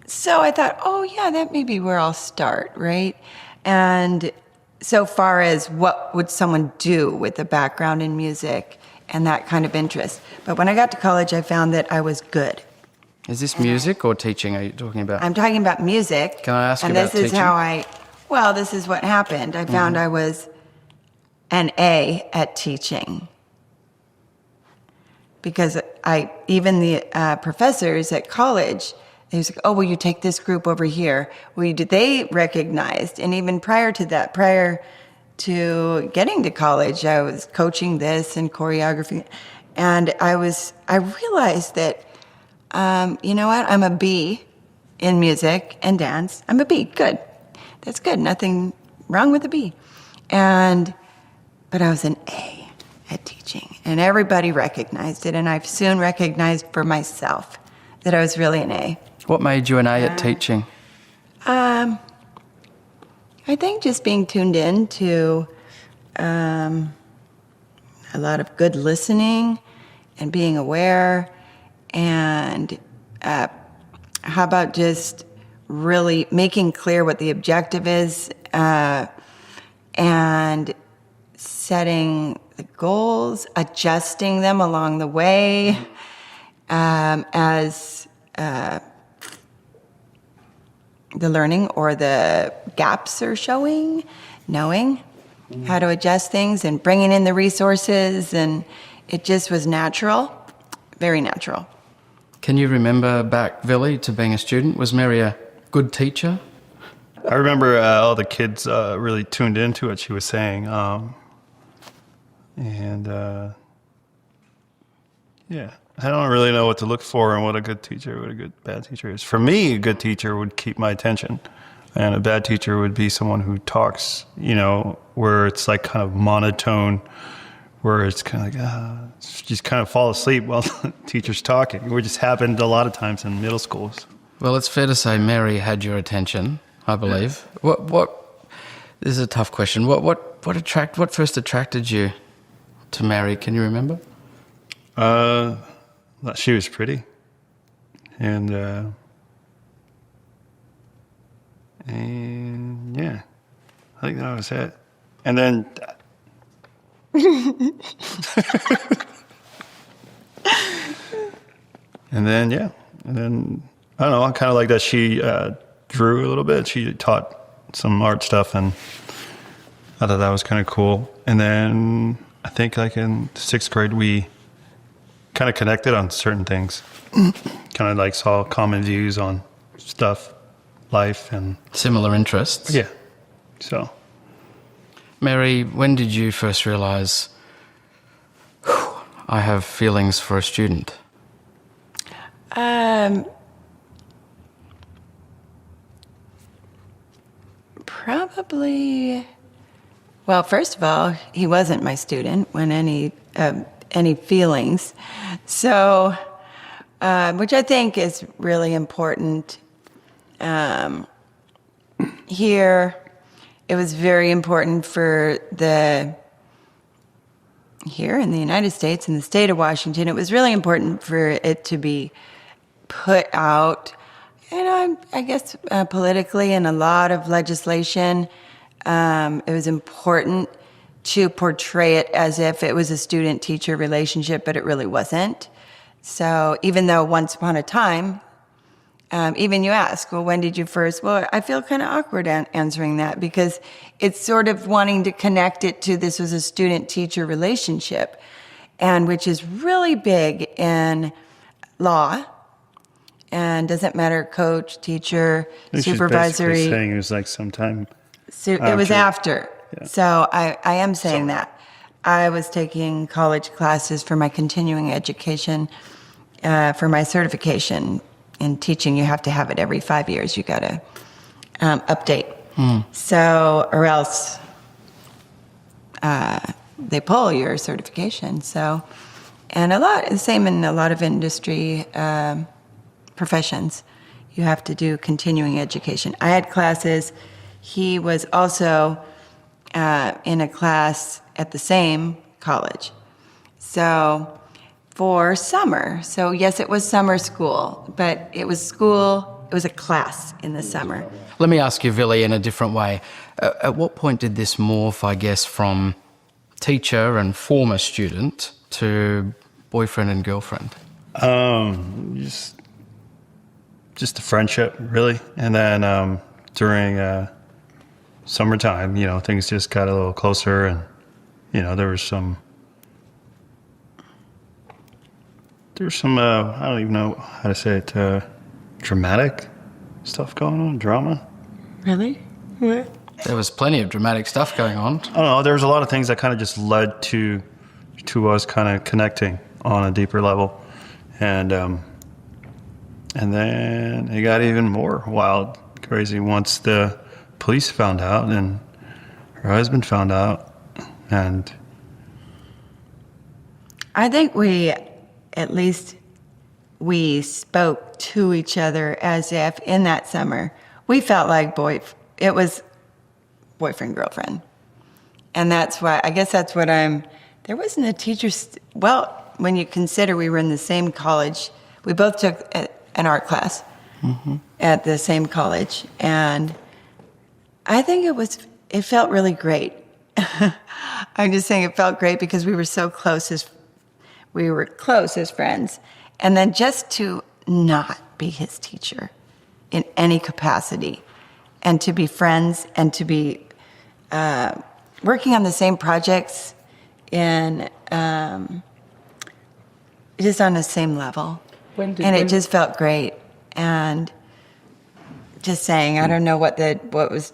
So I thought, oh yeah, that may be where I'll start, right? And so far as what would someone do with a background in music and that kind of interest. But when I got to college, I found that I was good. Is this music or teaching are you talking about? I'm talking about music. Can I ask you and about this is teaching? this is what happened. I found I was an A at teaching. Because even the professors at college, they was like, oh, will you take this group over here? They recognized, and even prior to that, prior to getting to college, I was coaching this and choreography. And I realized that, you know what, I'm a B in music and dance. I'm a B, good. That's good, nothing wrong with a B. But I was an A at teaching, and everybody recognized it, and I've soon recognized for myself that I was really an A. What made you an A at teaching? I think just being tuned in to a lot of good listening and being aware, and how about just really making clear what the objective is, and setting the goals, adjusting them along the way, as the learning or the gaps are showing, knowing how to adjust things and bringing in the resources, and it just was natural, very natural. Can you remember back, Villy, to being a student? Was Mary a good teacher? I remember all the kids really tuned into what she was saying. Yeah, I don't really know what to look for and what a good teacher, what a good bad teacher is. For me, a good teacher would keep my attention, and a bad teacher would be someone who talks, where it's like kind of monotone, where it's kind of like, just kind of fall asleep while the teacher's talking, which just happened a lot of times in middle schools. Well, it's fair to say Mary had your attention, I believe. What? This is a tough question. What first attracted you to Mary? Can you remember? She was pretty, and yeah, I think that was it. And then, I don't know. I kind of like that she drew a little bit. She taught some art stuff, and I thought that was kind of cool. And then I think like in 6th grade, we kind of connected on certain things. Kind of like saw common views on stuff, life, and similar interests. Yeah. So, Mary, when did you first realize I have feelings for a student? Probably. Well, first of all, he wasn't my student when any feelings. So, which I think is really important. Here, it was very important here in the United States, in the state of Washington, it was really important for it to be put out, I guess politically, in a lot of legislation. It was important to portray it as if it was a student-teacher relationship, but it really wasn't. So even though once upon a time, even you ask, well, when did you first? Well, I feel kind of awkward answering that, because it's sort of wanting to connect it to this was a student-teacher relationship, and which is really big in law, and doesn't matter, coach, teacher, She's supervisory. basically saying it was like sometime. It was after. Yeah. So I am saying that. I was taking college classes for my continuing education, for my certification in teaching. You have to have it every 5 years. You got to update. So, or else they pull your certification. So, and the same in a lot of industry professions. You have to do continuing education. I had classes. He was also in a class at the same college. So for summer. So yes, it was summer school, but it was a class in the summer. Let me ask you, Villy, in a different way. At what point did this morph, I guess, from teacher and former student to boyfriend and girlfriend? Just a friendship, really. And then during summertime, things just got a little closer, and there was some I don't even know how to say it, dramatic stuff going on, drama. Really? What? There was plenty of dramatic stuff going on. I don't know, there was a lot of things that kind of just led to us kind of connecting on a deeper level. And then it got even more wild, crazy once the police found out and her husband found out. And I think we spoke to each other as if in that summer we felt like it was boyfriend, girlfriend. And that's why, I guess that's what there wasn't a teacher, when you consider we were in the same college, we both took an art class at the same college. And I think it felt really great. I'm just saying it felt great because we were so close as friends. And then just to not be his teacher in any capacity, and to be friends, and to be working on the same projects and just on the same level. It just felt great. And just saying, I don't know what was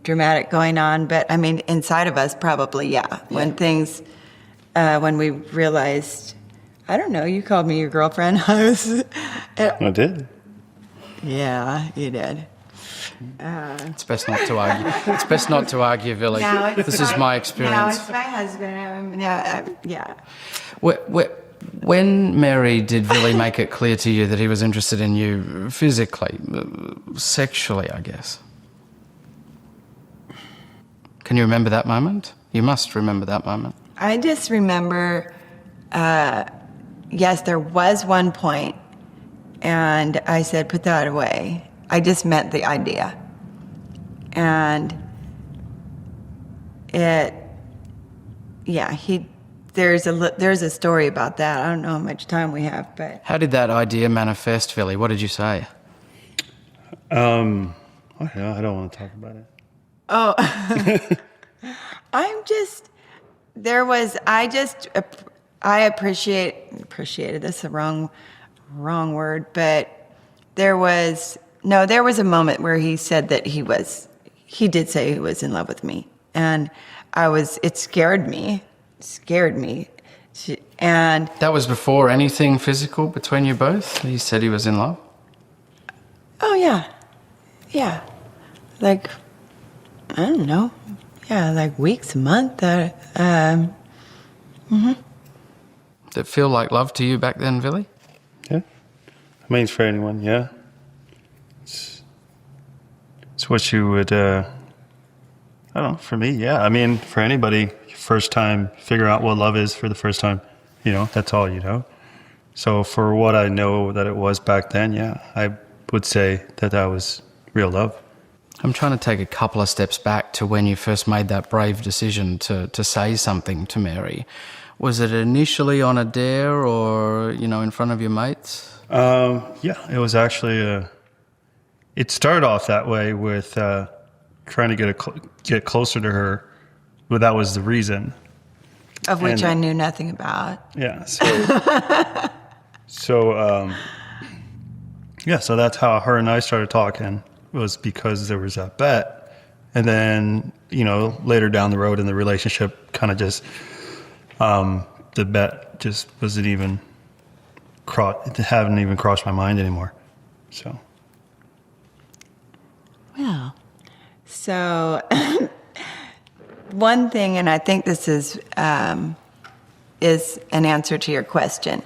dramatic going on, but I mean, inside of us, probably, yeah. When we realized, I don't know, you called me your girlfriend. I did. Yeah, you did. It's best not to argue. It's best not to argue, Villy. This is my experience. No, it's my husband. Yeah. When Mary, did Villy make it clear to you that he was interested in you physically, sexually, I guess? Can you remember that moment? You must remember that moment. I just remember, yes, there was one point, and I said, put that away. I just meant the idea. And there's a story about that. I don't know how much time we have, but. How did that idea manifest, Villy? What did you say? I don't want to talk about it. Oh, I appreciated, that's the wrong word, but there was a moment where he said that he did say he was in love with me. And it scared me. And that was before anything physical between you both? He said he was in love? Oh, yeah. Yeah. Like, I don't know. Yeah, like weeks, a month. Did it feel like love to you back then, Villy? Yeah. I mean, for anyone, yeah. It's what you would, I don't know, for me, yeah. I mean, for anybody, first time, figure out what love is for the first time, that's all you know. So for what I know that it was back then, yeah, I would say that was real love. I'm trying to take a couple of steps back to when you first made that brave decision to say something to Mary. Was it initially on a dare or, in front of your mates? Yeah, it was actually, it started off that way with trying to get closer to her, but that was the reason. Of which I knew nothing about. Yeah, so Yeah, so that's how her and I started talking, was because there was that bet. And then, later down the road in the relationship, kind of just, the bet just wasn't even, it hadn't even crossed my mind anymore. So. Well, so one thing, and I think this is an answer to your question.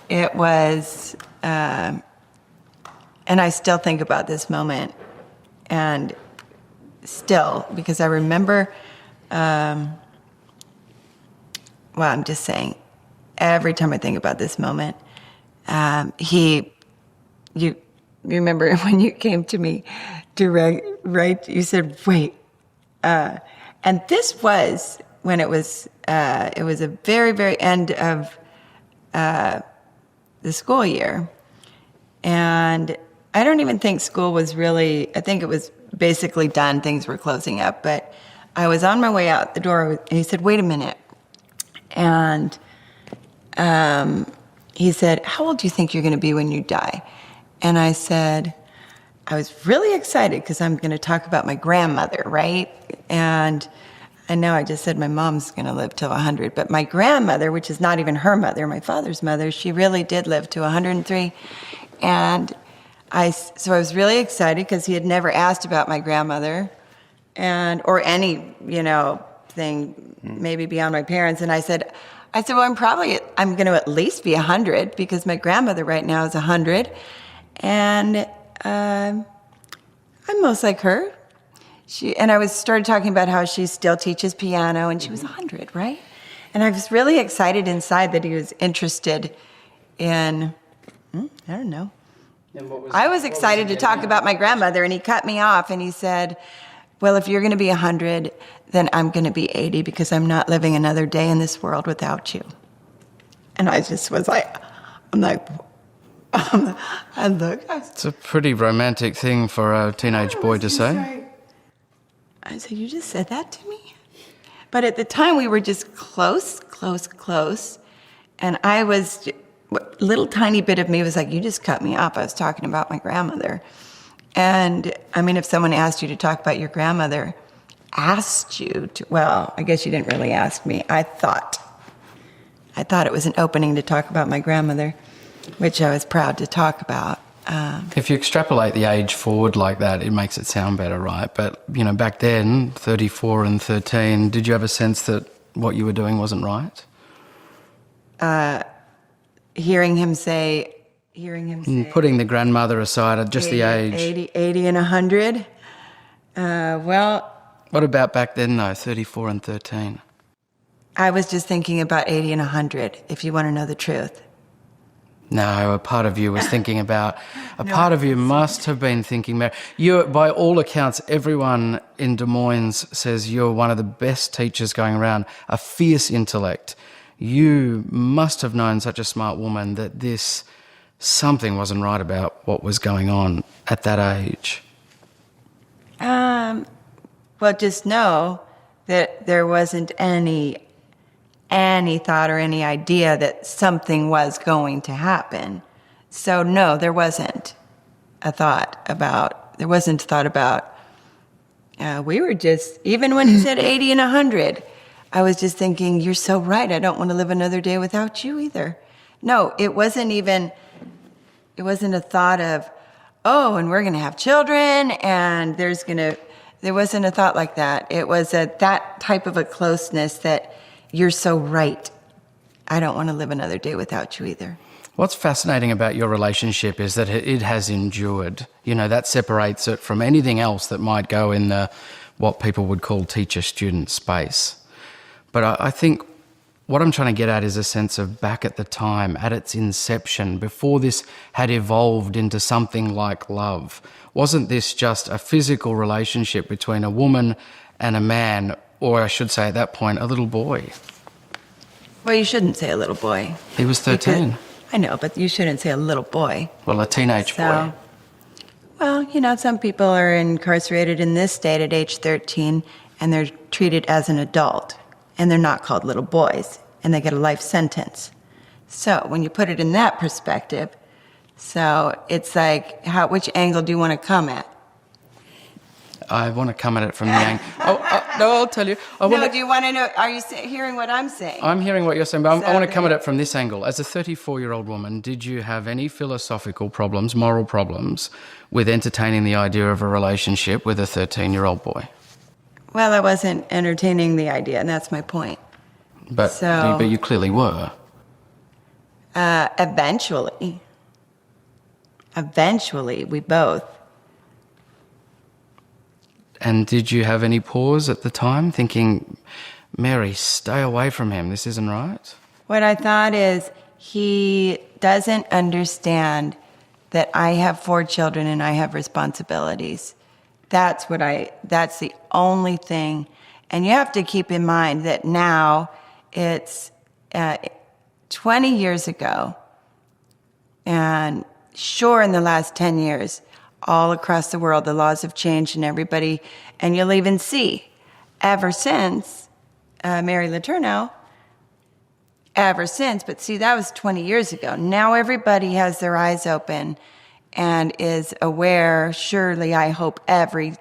It was, and I still think about this moment, and still, because I remember, I'm just saying, every time I think about this moment, you remember when you came to me right, you said, wait, and this was when it was a very, very end of the school year. And I don't even think school was really, I think it was basically done. Things were closing up. But I was on my way out the door, and he said, wait a minute. And he said, how old do you think you're going to be when you die? And I said, I was really excited because I'm going to talk about my grandmother, right? And I know I just said my mom's going to live till 100, but my grandmother, which is not even her mother, my father's mother, she really did live to 103. And so I was really excited because he had never asked about my grandmother or any, thing maybe beyond my parents. And I said, well, I'm going to at least be 100 because my grandmother right now is 100. And I'm most like her. I started talking about how she still teaches piano, and she was 100, right? And I was really excited inside that he was interested in, I don't know. I was excited to talk about my grandmother, and he cut me off, and he said, well, if you're going to be 100, then I'm going to be 80 because I'm not living another day in this world without you. And I just was like, It's a pretty romantic thing for a teenage boy to say. I said, you just said that to me? But at the time, we were just close. And I was, a little tiny bit of me was like, you just cut me off. I was talking about my grandmother. And, if someone asked you to talk about your grandmother, well, I guess you didn't really ask me. I thought it was an opening to talk about my grandmother, which I was proud to talk about. If you extrapolate the age forward like that, it makes it sound better, right? But, back then, 34 and 13, did you have a sense that what you were doing wasn't right? Hearing him say... Putting the grandmother aside at just 80, the age. 80 and 100. Well... What about back then, though, 34 and 13? I was just thinking about 80 and 100, if you want to know the truth. No, a part of you was thinking about... part of you must have been thinking... by all accounts, everyone in Des Moines says you're one of the best teachers going around, a fierce intellect. You must have known such a smart woman that something wasn't right about what was going on at that age. Well, just know that there wasn't any thought or any idea that something was going to happen. So no, there wasn't a thought about, we were just, even when he said 80 and 100, I was just thinking, you're so right. I don't want to live another day without you either. No, it wasn't a thought of, and we're going to have children and there wasn't a thought like that. It was that type of a closeness that you're so right. I don't want to live another day without you either. What's fascinating about your relationship is that it has endured. That separates it from anything else that might go in what people would call teacher-student space. But I think what I'm trying to get at is a sense of back at the time, at its inception, before this had evolved into something like love. Wasn't this just a physical relationship between a woman and a man, or I should say at that point, a little boy? Well, you shouldn't say a little boy. He was 13. I know, but you shouldn't say a little boy. Well, a teenage boy. Well, some people are incarcerated in this state at age 13, and they're treated as an adult, and they're not called little boys, and they get a life sentence. So when you put it in that perspective, So it's like, which angle do you want to come at? I want to come at it from the angle. No, I'll tell you. Do you want to know? Are you hearing what I'm saying? I'm hearing what you're saying, but I want to come at it from this angle. As a 34-year-old woman, did you have any philosophical problems, moral problems, with entertaining the idea of a relationship with a 13-year-old boy? Well, I wasn't entertaining the idea, and that's my point. But you clearly were. Eventually, we both. And did you have any pause at the time, thinking, Mary, stay away from him, this isn't right? What I thought is, he doesn't understand that I have 4 children and I have responsibilities. That's the only thing. And you have to keep in mind that now it's 20 years ago, and sure, in the last 10 years, all across the world, the laws have changed, and you'll even see, ever since Mary Letourneau, but see, that was 20 years ago. Now everybody has their eyes open and is aware. Surely, I hope every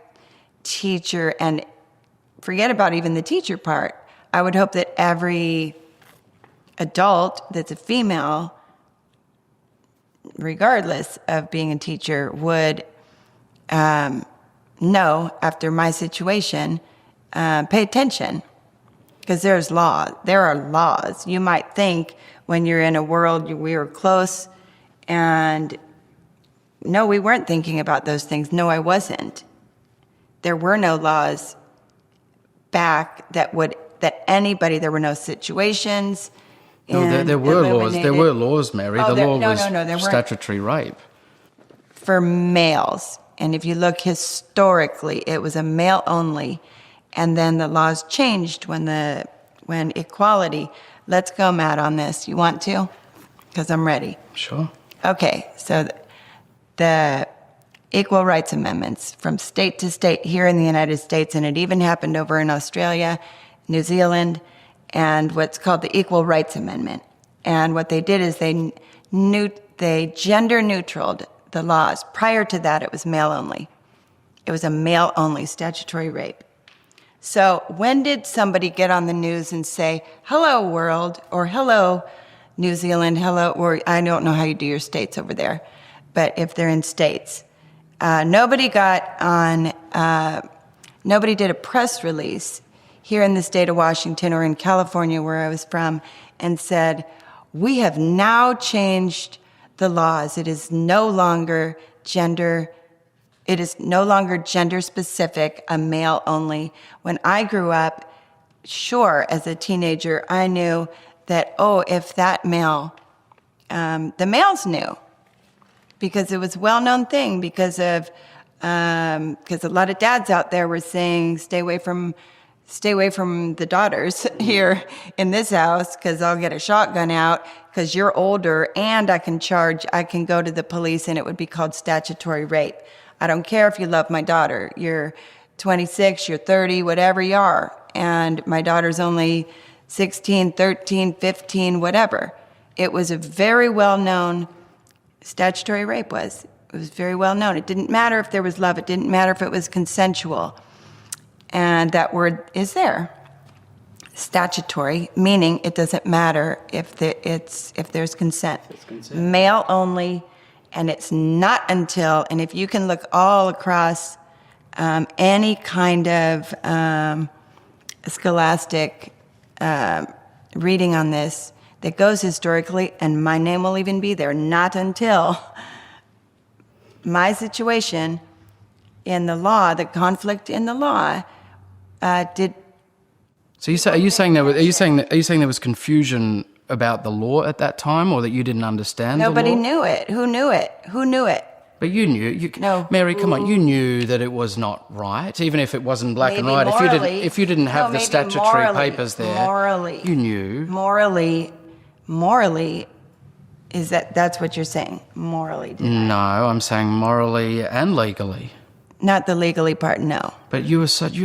teacher, and forget about even the teacher part, I would hope that every adult that's a female, regardless of being a teacher, would know, after my situation, pay attention. Because there are laws. You might think when you're in a world, we were close, and no, we weren't thinking about those things. No, I wasn't. There were no laws back there were no situations. No, there were laws. There were laws, Mary. There was statutory rape. For males. And if you look historically, it was a male only. And then the laws changed when equality. Let's go, Matt, on this. You want to? Because I'm ready. Sure. Okay, so the Equal Rights Amendments from state to state here in the United States, and it even happened over in Australia, New Zealand, and what's called the Equal Rights Amendment. And what they did is they gender neutraled the laws. Prior to that, it was male only. It was a male only statutory rape. So when did somebody get on the news and say, hello, world, or hello, New Zealand, hello, or I don't know how you do your states over there, but if they're in states, nobody did a press release here in the state of Washington or in California, where I was from, and said, we have now changed the laws. It is no longer gender specific, a male only. When I grew up, sure, as a teenager, I knew that, if that male, the males knew, because it was a well-known thing, because a lot of dads out there were saying, stay away from the daughters here in this house, because I'll get a shotgun out, because you're older, and I can go to the police, and it would be called statutory rape. I don't care if you love my daughter. You're 26, you're 30, whatever you are, and my daughter's only 16, 13, 15, whatever. It was a very well-known statutory rape was. It was very well known. It didn't matter if there was love. It didn't matter if it was consensual. And that word is there. Statutory, meaning it doesn't matter if there's consent. Male only, and it's not until, and if you can look all across any kind of scholastic reading on this that goes historically, and my name will even be there, not until my situation in the law, the conflict in the law, did. So are you saying there was confusion about the law at that time, or that you didn't understand Nobody the law? knew it. Who knew it? Who knew it? But you knew. No. Mary, come on. You knew that it was not right, even if it wasn't black Maybe and white. Morally, If you didn't have the statutory papers there, morally, you knew. Morally, is that's what you're saying? Morally. No, I'm saying morally and legally. Not the legally part, no. But you were such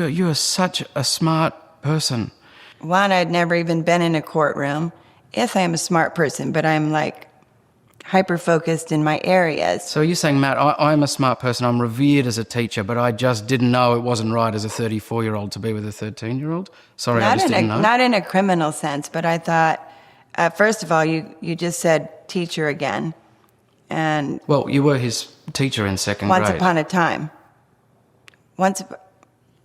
a smart person. One, I'd never even been in a courtroom. Yes, I am a smart person, but I'm like hyper-focused in my areas. So you're saying, Matt, I'm a smart person, I'm revered as a teacher, but I just didn't know it wasn't right as a 34-year-old to be with a 13-year-old? Sorry, I just didn't know. Not in a criminal sense, but I thought, first of all, you just said teacher again. And well, you were his teacher in second grade. Once upon a time.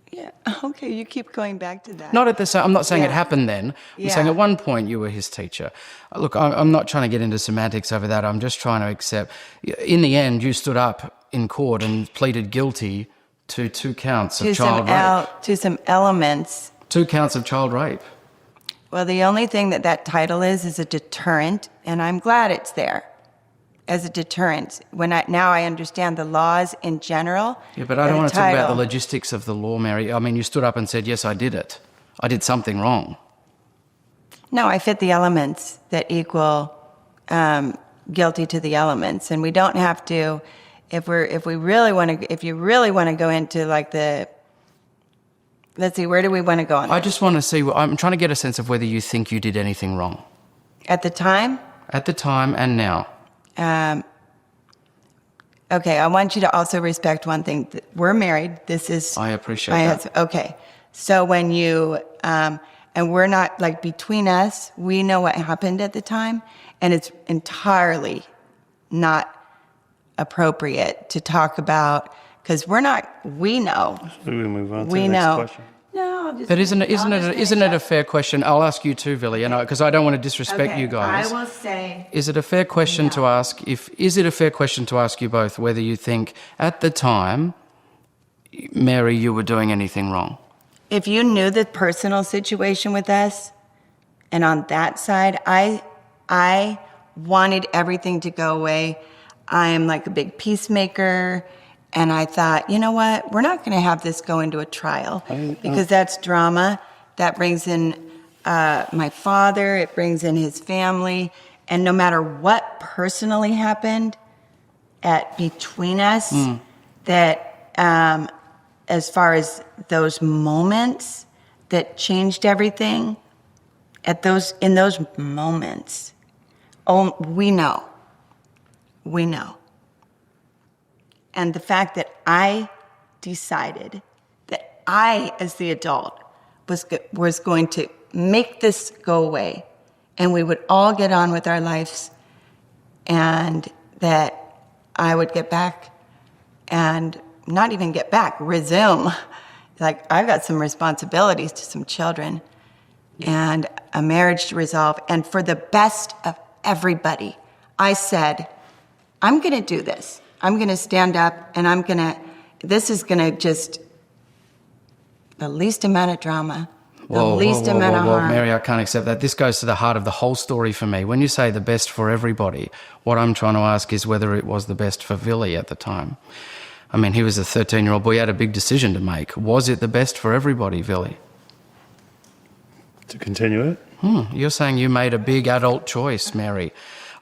Yeah, okay, you keep going back to that. I'm not saying it happened then. I'm Yeah. saying at one point you were his teacher. Look, I'm not trying to get into semantics over that. I'm just trying to accept. In the end, you stood up in court and pleaded guilty to 2 counts of child rape. To some elements. 2 counts of child rape. Well, the only thing that title is a deterrent, and I'm glad it's there as a deterrent. Now I understand the laws in general. Yeah, but I don't want to talk about the logistics of the law, Mary. I mean, you stood up and said, yes, I did it. I did something wrong. No, I fit the elements that equal guilty to the elements, and we don't have to. If you really want to go into like the. Let's see, where do we want to go on? I just want to see. I'm trying to get a sense of whether you think you did anything wrong. At the time? At the time and now. Okay, I want you to also respect one thing. We're married. This is... I appreciate that. Okay. So when you... and we're not, like, between us, we know what happened at the time, and it's entirely not appropriate to talk about, because we know. Should we move on to We the next know. question? No, I'll just... But isn't it a fair question? I'll ask you too, Billy, because I don't want to disrespect you guys. I will say... Is it a fair question to ask? Is it a fair question to ask you both whether you think at the time, Mary, you were doing anything wrong? If you knew the personal situation with us, and on that side, I wanted everything to go away. I am like a big peacemaker. And I thought, you know what? We're not going to have this go into a trial because that's drama. That brings in my father. It brings in his family. And no matter what personally happened between us, that as far as those moments that changed everything, in those moments, we know. And the fact that I decided that I, as the adult, was going to make this go away, and we would all get on with our lives, and that I would get back, and not even get back, resume. Like, I've got some responsibilities to some children, and a marriage to resolve, and for the best of everybody, I said, I'm going to do this. I'm going to stand up, and this is going to just, the least amount of drama, the least amount of harm. Mary, I can't accept that. This goes to the heart of the whole story for me. When you say the best for everybody, what I'm trying to ask is whether it was the best for Billy at the time. I mean, he was a 13-year-old boy. He had a big decision to make. Was it the best for everybody, Billy? To continue it? You're saying you made a big adult choice, Mary.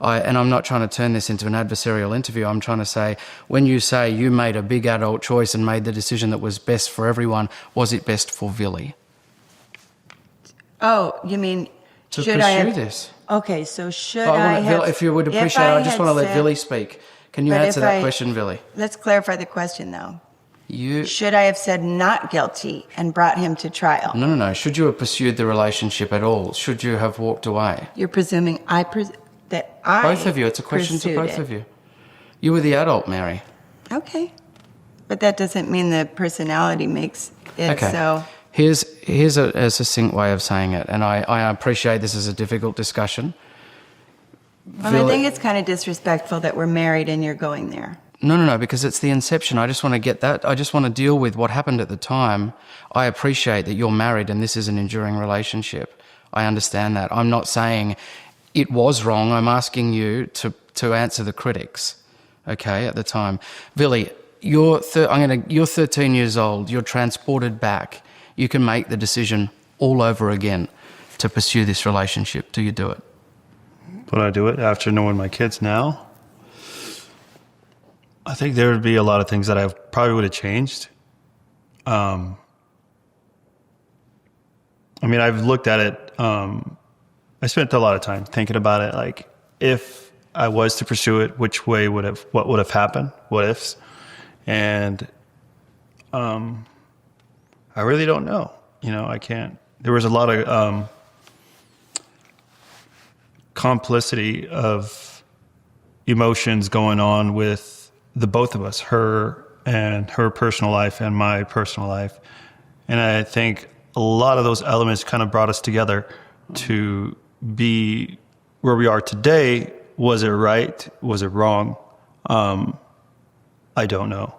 And I'm not trying to turn this into an adversarial interview. I'm trying to say, when you say you made a big adult choice and made the decision that was best for everyone, was it best for Billy? Oh, you mean, should I pursue this? Okay, so I have... If you would appreciate it, I just want to let Billy speak. Can you answer that question, Billy? Let's clarify the question, though. You... Should I have said not guilty and brought him to trial? No. Should you have pursued the relationship at all? Should you have walked away? You're presuming that I both of you. It's a question to both of you. You were the adult, Mary. Okay. But that doesn't mean the personality makes it okay. So. Here's a succinct way of saying it, and I appreciate this is a difficult discussion. Well, I think it's kind of disrespectful that we're married and you're going there. No, because it's the inception. I just want to get that. I just want to deal with what happened at the time. I appreciate that you're married and this is an enduring relationship. I understand that. I'm not saying it was wrong. I'm asking you to answer the critics, okay, at the time. Billy, you're 13 years old. You're transported back. You can make the decision all over again to pursue this relationship. Do you do it? Would I do it after knowing my kids now? I think there would be a lot of things that I probably would have changed. I I've looked at it. I spent a lot of time thinking about it. Like, if I was to pursue it, what would have happened? What ifs? And I really don't know. I can't. There was a lot of complicity of emotions going on with the both of us, her and her personal life and my personal life. And I think a lot of those elements kind of brought us together to be where we are today. Was it right? Was it wrong? I don't know.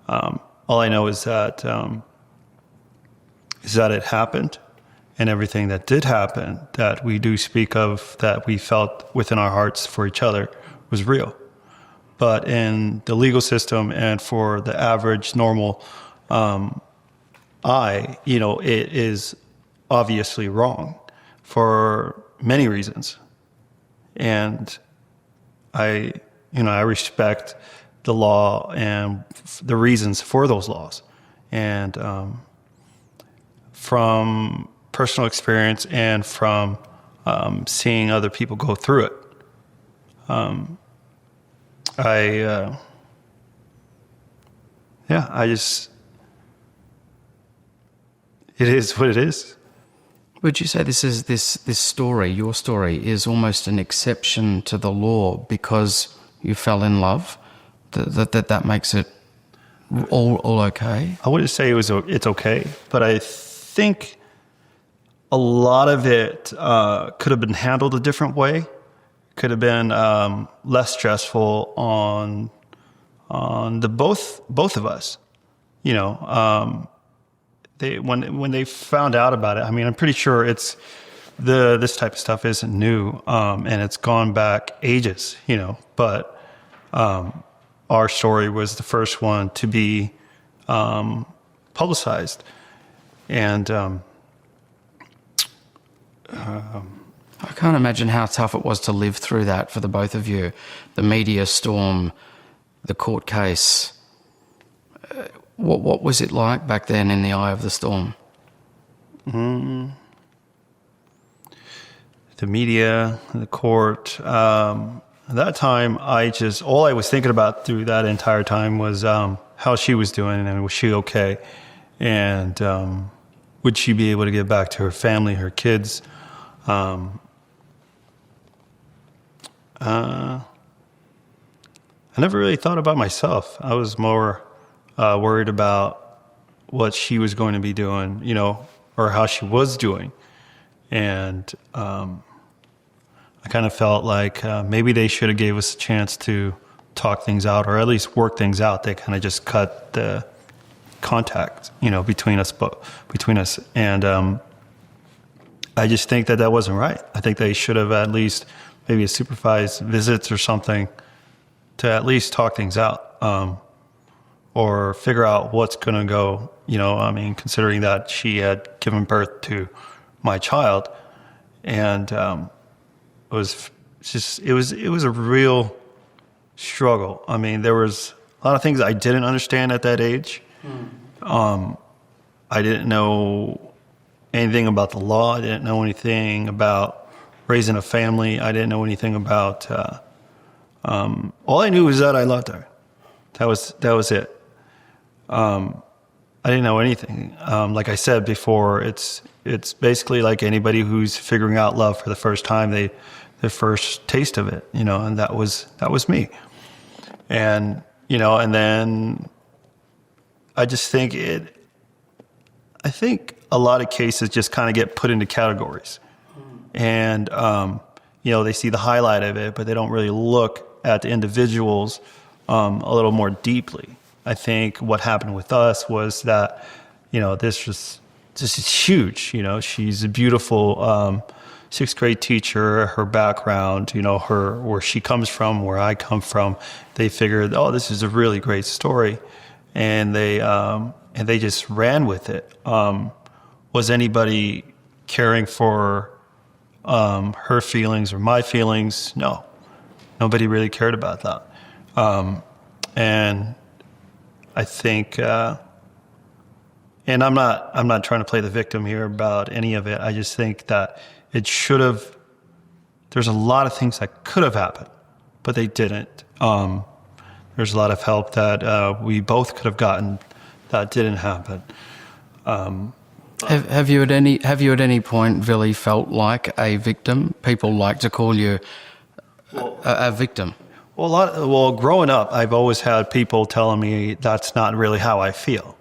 All I know is that it happened, and everything that did happen, that we do speak of, that we felt within our hearts for each other, was real. But in the legal system and for the average normal it is obviously wrong for many reasons. And I respect the law and the reasons for those laws. And from personal experience and from seeing other people go through it, it is what it is. Would you say this story, your story, is almost an exception to the law because you fell in love? That makes it all okay? I wouldn't say it's okay, but I think a lot of it could have been handled a different way. Could have been less stressful on the both of us. When they found out about it, I mean, I'm pretty sure this type of stuff isn't new, and it's gone back ages, but our story was the first one to be publicized. And I can't imagine how tough it was to live through that for the both of you. The media storm, the court case. What was it like back then in the eye of the storm? The media, the court. At that time, all I was thinking about through that entire time was how she was doing and was she okay? And would she be able to get back to her family, her kids? I never really thought about myself. I was more worried about what she was going to be doing, or how she was doing. And I kind of felt like maybe they should have gave us a chance to talk things out, or at least work things out. They kind of just cut the contact, between us. And I just think that wasn't right. I think they should have at least maybe a supervised visits or something to at least talk things out, or figure out what's going to go. Considering that she had given birth to my child, and it was a real struggle. I mean, there was a lot of things I didn't understand at that age. I didn't know anything about the law. I didn't know anything about raising a family. I didn't know anything about. All I knew was that I loved her. That was it. I didn't know anything. Like I said before, it's basically like anybody who's figuring out love for the first time. Their first taste of it, and that was me. And and then I just think I think a lot of cases just kind of get put into categories, and they see the highlight of it, but they don't really look at the individuals a little more deeply. I think what happened with us was that, this is huge. She's a beautiful sixth grade teacher. Her background, where she comes from, where I come from. They figured, oh, this is a really great story, and they just ran with it. Was anybody caring for her feelings or my feelings? No, nobody really cared about that. And I think, and I'm not trying to play the victim here about any of it. I just think that it should have. There's a lot of things that could have happened but they didn't. There's a lot of help that we both could have gotten that didn't happen. Have you at any point really felt like a victim? People like to call you a victim. Well, growing up, I've always had people telling me that's not really how I feel.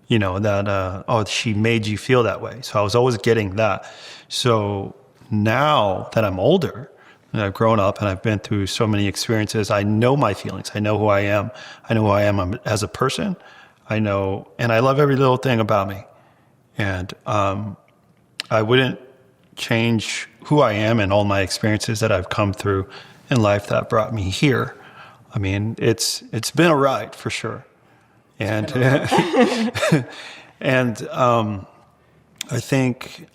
You know, that, she made you feel that way. So I was always getting that. So now that I'm older and I've grown up and I've been through so many experiences, I know my feelings. I know who I am. I know who I am as a person. I know, and I love every little thing about me. And I wouldn't change who I am and all my experiences that I've come through in life that brought me here. I mean, it's been a ride for sure. And and I think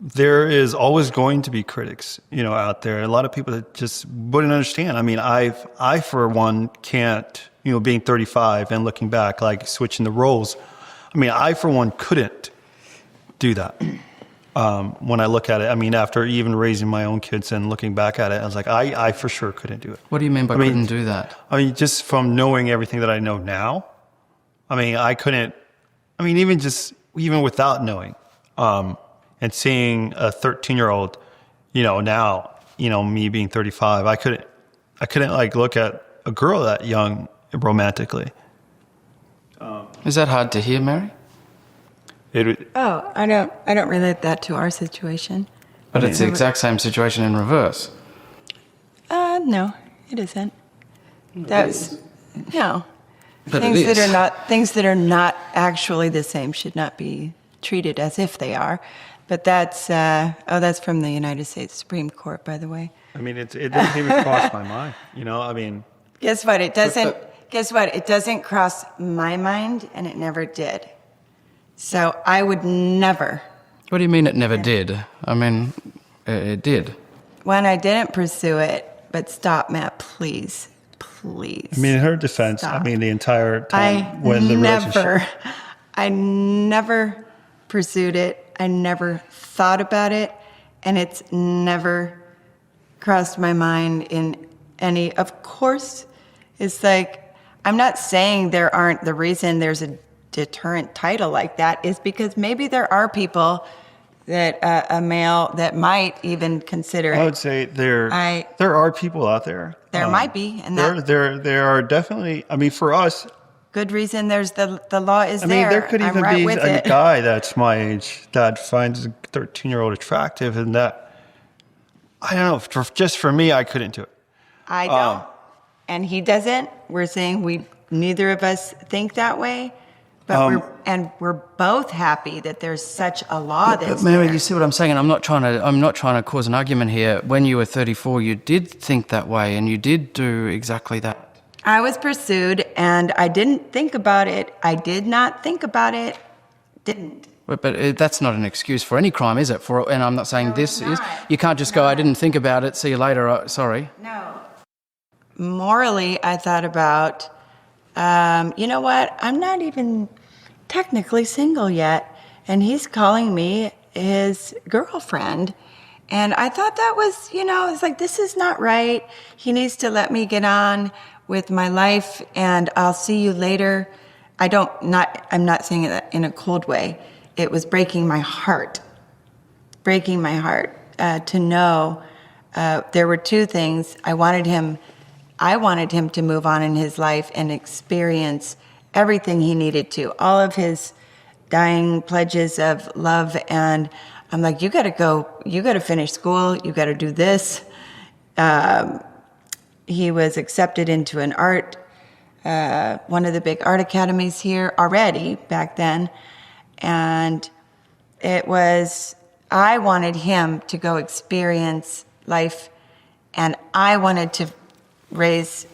there is always going to be critics, out there. A lot of people that just wouldn't understand. I mean, I for one can't, being 35 and looking back, like switching the roles. I mean, I for one couldn't do that. When I look at it, I mean, after even raising my own kids and looking back at it, I was like, I for sure couldn't do it. What do you mean by couldn't do that? I mean, just from knowing everything that I know now, I mean, I couldn't, even without knowing, and seeing a 13-year-old, now, me being 35, I couldn't like look at a girl that young romantically. Is that hard to hear, Mary? I don't relate that to our situation. But it's the exact same situation in reverse. No, it isn't. No. But Things that are not actually the same should not be treated as if they are. But that's from the United States Supreme Court, by the way. I mean, it doesn't even cross my mind. I mean. Guess what? It doesn't. Guess what? It doesn't cross my mind, and it never did. So I would never. What do you mean it never did? I mean, it did. When I didn't pursue it, but stop, Matt, please. Please. I mean, in her defense, stop. I mean, the entire time when the relationship. I never pursued it. I never thought about it. And it's never crossed my mind in any. Of course, it's like, I'm not saying the reason there's a deterrent title like that is because maybe there are people that a male that might even consider it. I would say there are people out there. There might be, and there are definitely. I mean, for us, good reason. There's the law is there. I mean, there could even be a guy that's my age that finds a 13-year-old attractive, and that I don't know. Just for me, I couldn't do it. I don't, and he doesn't. We're saying neither of us think that way. But we're both happy that there's such a law that's Mary, there. you see what I'm saying? And I'm not trying to cause an argument here. When you were 34, you did think that way, and you did do exactly that. I was pursued, and I didn't think about it. I did not think about it. Didn't. But that's not an excuse for any crime, is it? And I'm not saying this is. You can't just go, I didn't think about it, see you later, sorry. No. Morally, I thought about, you know what? I'm not even technically single yet, and he's calling me his girlfriend. And I thought that was, it's like, this is not right. He needs to let me get on with my life, and I'll see you later. I'm not saying it in a cold way. It was breaking my heart to know there were two things. I wanted him to move on in his life and experience everything he needed to, all of his dying pledges of love. And I'm like, you got to go, you got to finish school, you got to do this. He was accepted into an one of the big art academies here already back then. And I wanted him to go experience life, and I wanted to raise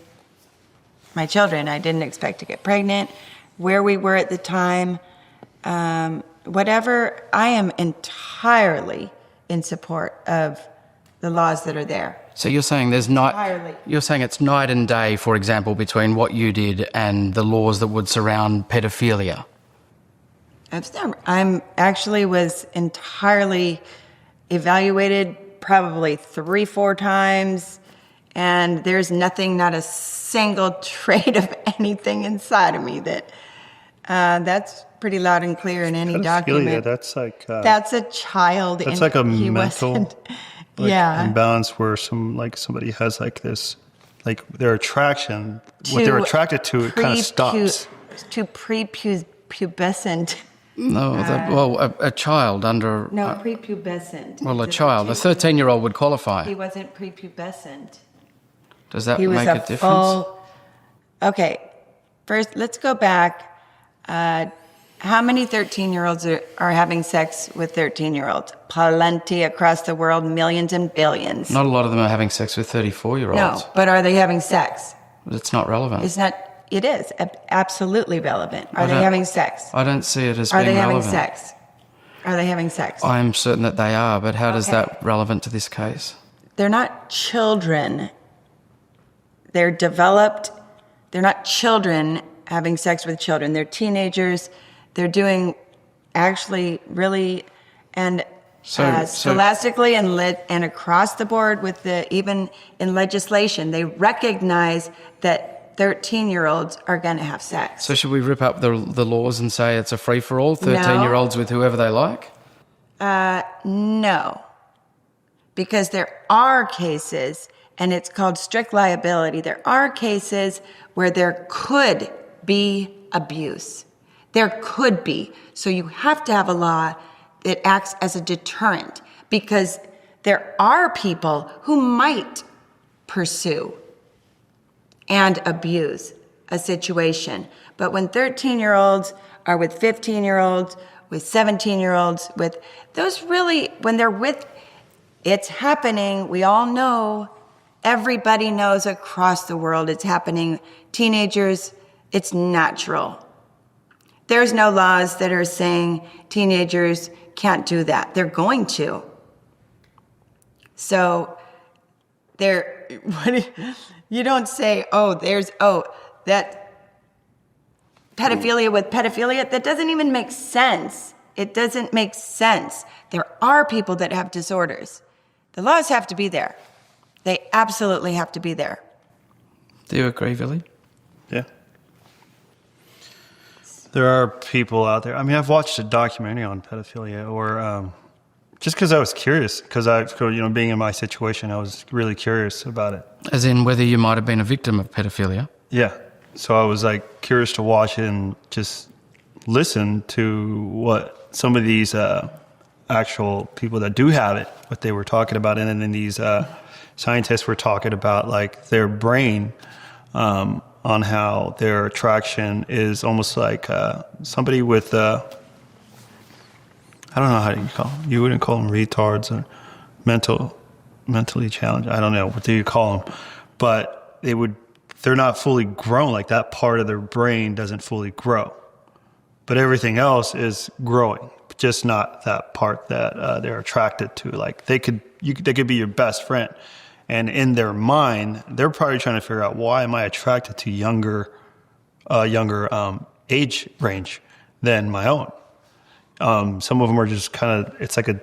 my children. I didn't expect to get pregnant. Where we were at the time, whatever, I am entirely in support of the laws that are there. So you're saying you're saying it's night and day, for example, between what you did and the laws that would surround pedophilia. I'm actually was entirely evaluated probably 3-4 times And there's nothing, not a single trait of anything inside of me that's pretty loud and clear in any document. That's like... that's a child. That's like a mental yeah. imbalance where somebody has like this, like their attraction, what they're attracted to, it kind of stops. To prepubescent. No, a child under... No, prepubescent. Well, a child. A 13-year-old would qualify. He wasn't prepubescent. Does that make a difference? Okay, first, let's go back. How many 13-year-olds are having sex with 13-year-olds? Plenty across the world, millions and billions. Not a lot of them are having sex with 34-year-olds. No, but are they having sex? It's not relevant. It's not. It is absolutely relevant. Are they having sex? I don't see it as being relevant. Are they having sex? Are they having sex? I'm certain that they are, but how does that relevant to this case? They're not children. They're developed. They're not children having sex with children. They're teenagers. They're doing actually really, and scholastically and across the board with even in legislation, they recognize that 13-year-olds are going to have sex. So should we rip up the laws and say it's a free-for-all, 13-year-olds with whoever they like? No. Because there are cases, and it's called strict liability, there are cases where there could be abuse. There could be. So you have to have a law that acts as a deterrent, because there are people who might pursue and abuse a situation. But when 13-year-olds are with 15-year-olds, with 17-year-olds, with those really, when they're with, it's happening. We all know, everybody knows across the world it's happening. Teenagers, it's natural. There's no laws that are saying teenagers can't do that. They're going to. So you don't say, that pedophilia with pedophilia, that doesn't even make sense. It doesn't make sense. There are people that have disorders. The laws have to be there. They absolutely have to be there. Do you agree, Billy? Yeah. There are people out there. I mean, I've watched a documentary on pedophilia, or just because I was curious, because being in my situation, I was really curious about it. As in whether you might have been a victim of pedophilia? Yeah. So I was like curious to watch it and just listen to what some of these actual people that do have it, what they were talking about. And then these scientists were talking about like their brain, on how their attraction is almost like somebody with, I don't know how you call them. You wouldn't call them retards or mentally challenged. I don't know. What do you call them? But they're not fully grown. Like that part of their brain doesn't fully grow. But everything else is growing, just not that part that they're attracted to. Like they could be your best friend. And in their mind, they're probably trying to figure out, why am I attracted to younger age range than my own? Some of them are just kind of, it's like a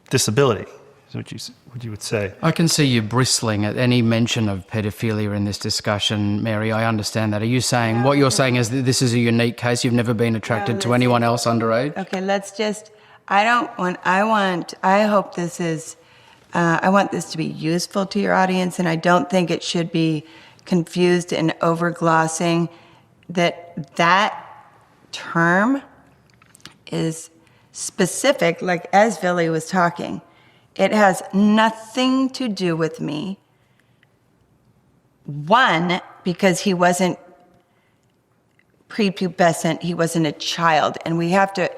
disability, is what you would say. I can see you bristling at any mention of pedophilia in this discussion, Mary. I understand that. Are you saying, what you're saying is that this is a unique case? You've never been attracted to anyone else underage? Okay, I want this to be useful to your audience, and I don't think it should be confused and overglossing that term is specific, like as Billy was talking. It has nothing to do with me. One, because he wasn't prepubescent, he wasn't a child, and we have to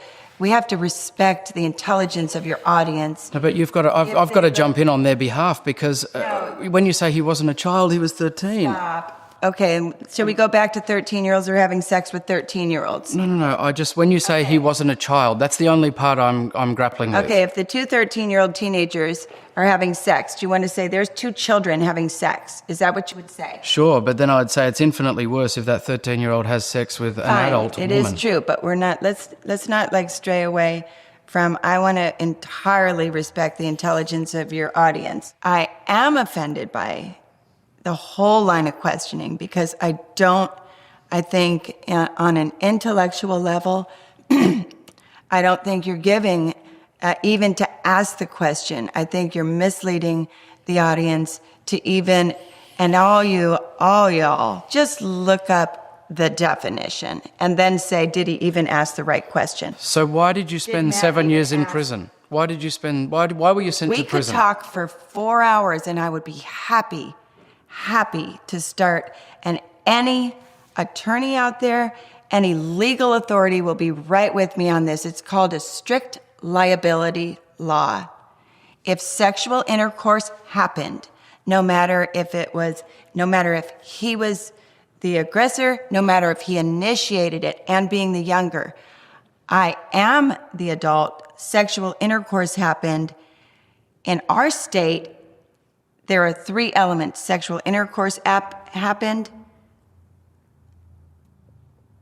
respect the intelligence of your audience. No, but I've got to jump in on their behalf, because when you say he wasn't a child, he was 13. Stop. Okay, shall we go back to 13-year-olds who are having sex with 13-year-olds? No. When you say he wasn't a child, that's the only part I'm grappling with. Okay, if the two 13-year-old teenagers are having sex, do you want to say there's two children having sex? Is that what you would say? Sure, but then I'd say it's infinitely worse if that 13-year-old has sex with an adult woman. It is true, but we're not. Let's not like stray away from. I want to entirely respect the intelligence of your audience. I am offended by the whole line of questioning, because I think on an intellectual level, I don't think you're giving, even to ask the question. I think you're misleading the audience to even, and all y'all, just look up the definition and then say, did he even ask the right question? So why did you spend 7 years in prison? Why were you sent to prison? We could talk for 4 hours and I would be happy to start. And any attorney out there, any legal authority will be right with me on this. It's called a strict liability law. If sexual intercourse happened, no matter if he was the aggressor, no matter if he initiated it, and being the younger, I am the adult, sexual intercourse happened. In our state, there are 3 elements. Sexual intercourse happened,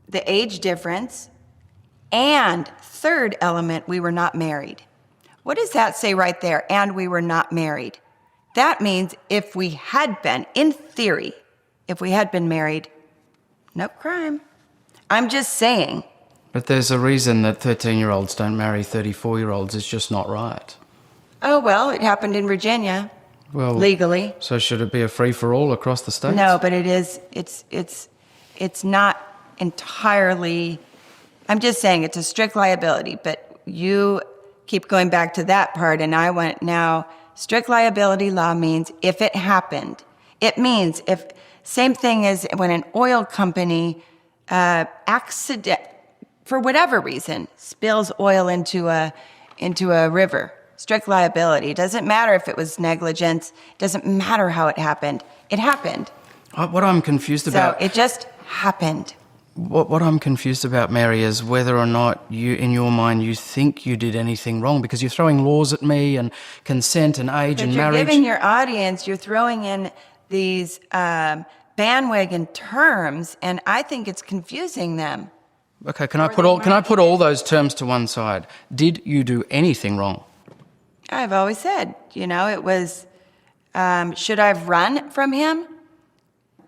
the age difference, and third element, we were not married. What does that say right there? And we were not married. That means if we had been, in theory, if we had been married, no crime. I'm just saying. But there's a reason that 13-year-olds don't marry 34-year-olds. It's just not right. Oh, well, it happened in Virginia. Well, legally. So should it be a free-for-all across the states? No, but it is, it's not entirely, I'm just saying it's a strict liability, but you keep going back to that part, and I went, now, strict liability law means if it happened. It means if, same thing as when an oil company for whatever reason, spills oil into a river. Strict liability. It doesn't matter if it was negligence. It doesn't matter how it happened. It happened. What I'm confused about... So it just happened. What I'm confused about, Mary, is whether or not you, in your mind, you think you did anything wrong, because you're throwing laws at me and consent and age and marriage. You're giving your audience, you're throwing in these bandwagon terms, and I think it's confusing them. Okay, can I put all those terms to one side? Did you do anything wrong? I've always said, it was, should I have run from him?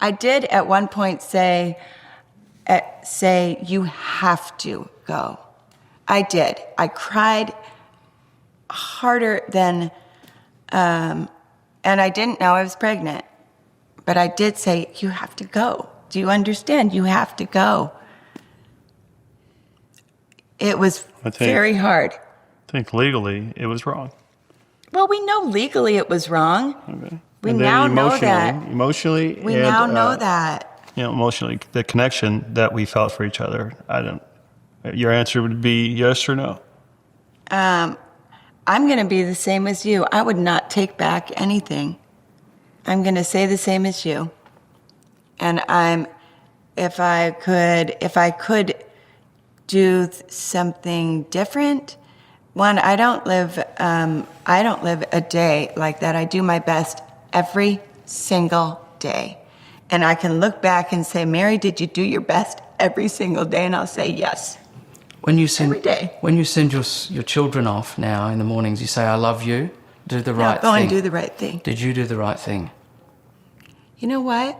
I did at one point say, you have to go. I did. I cried harder than, and I didn't know I was pregnant. But I did say, you have to go. Do you understand? You have to go. It was very hard. I think legally it was wrong. Well, we know legally it was wrong. Okay. We now know that. Emotionally, we now know that. Emotionally, the connection that we felt for each other. Your answer would be yes or no. I'm going to be the same as you. I would not take back anything. I'm going to say the same as you. And if I could do something different. One, I don't live a day like that. I do my best every single day. And I can look back and say, Mary, did you do your best every single day? And I'll say yes. Every day. When you send your children off now in the mornings, you say, I love you, do the right thing. Go and do the right thing. Did you do the right thing? You know what?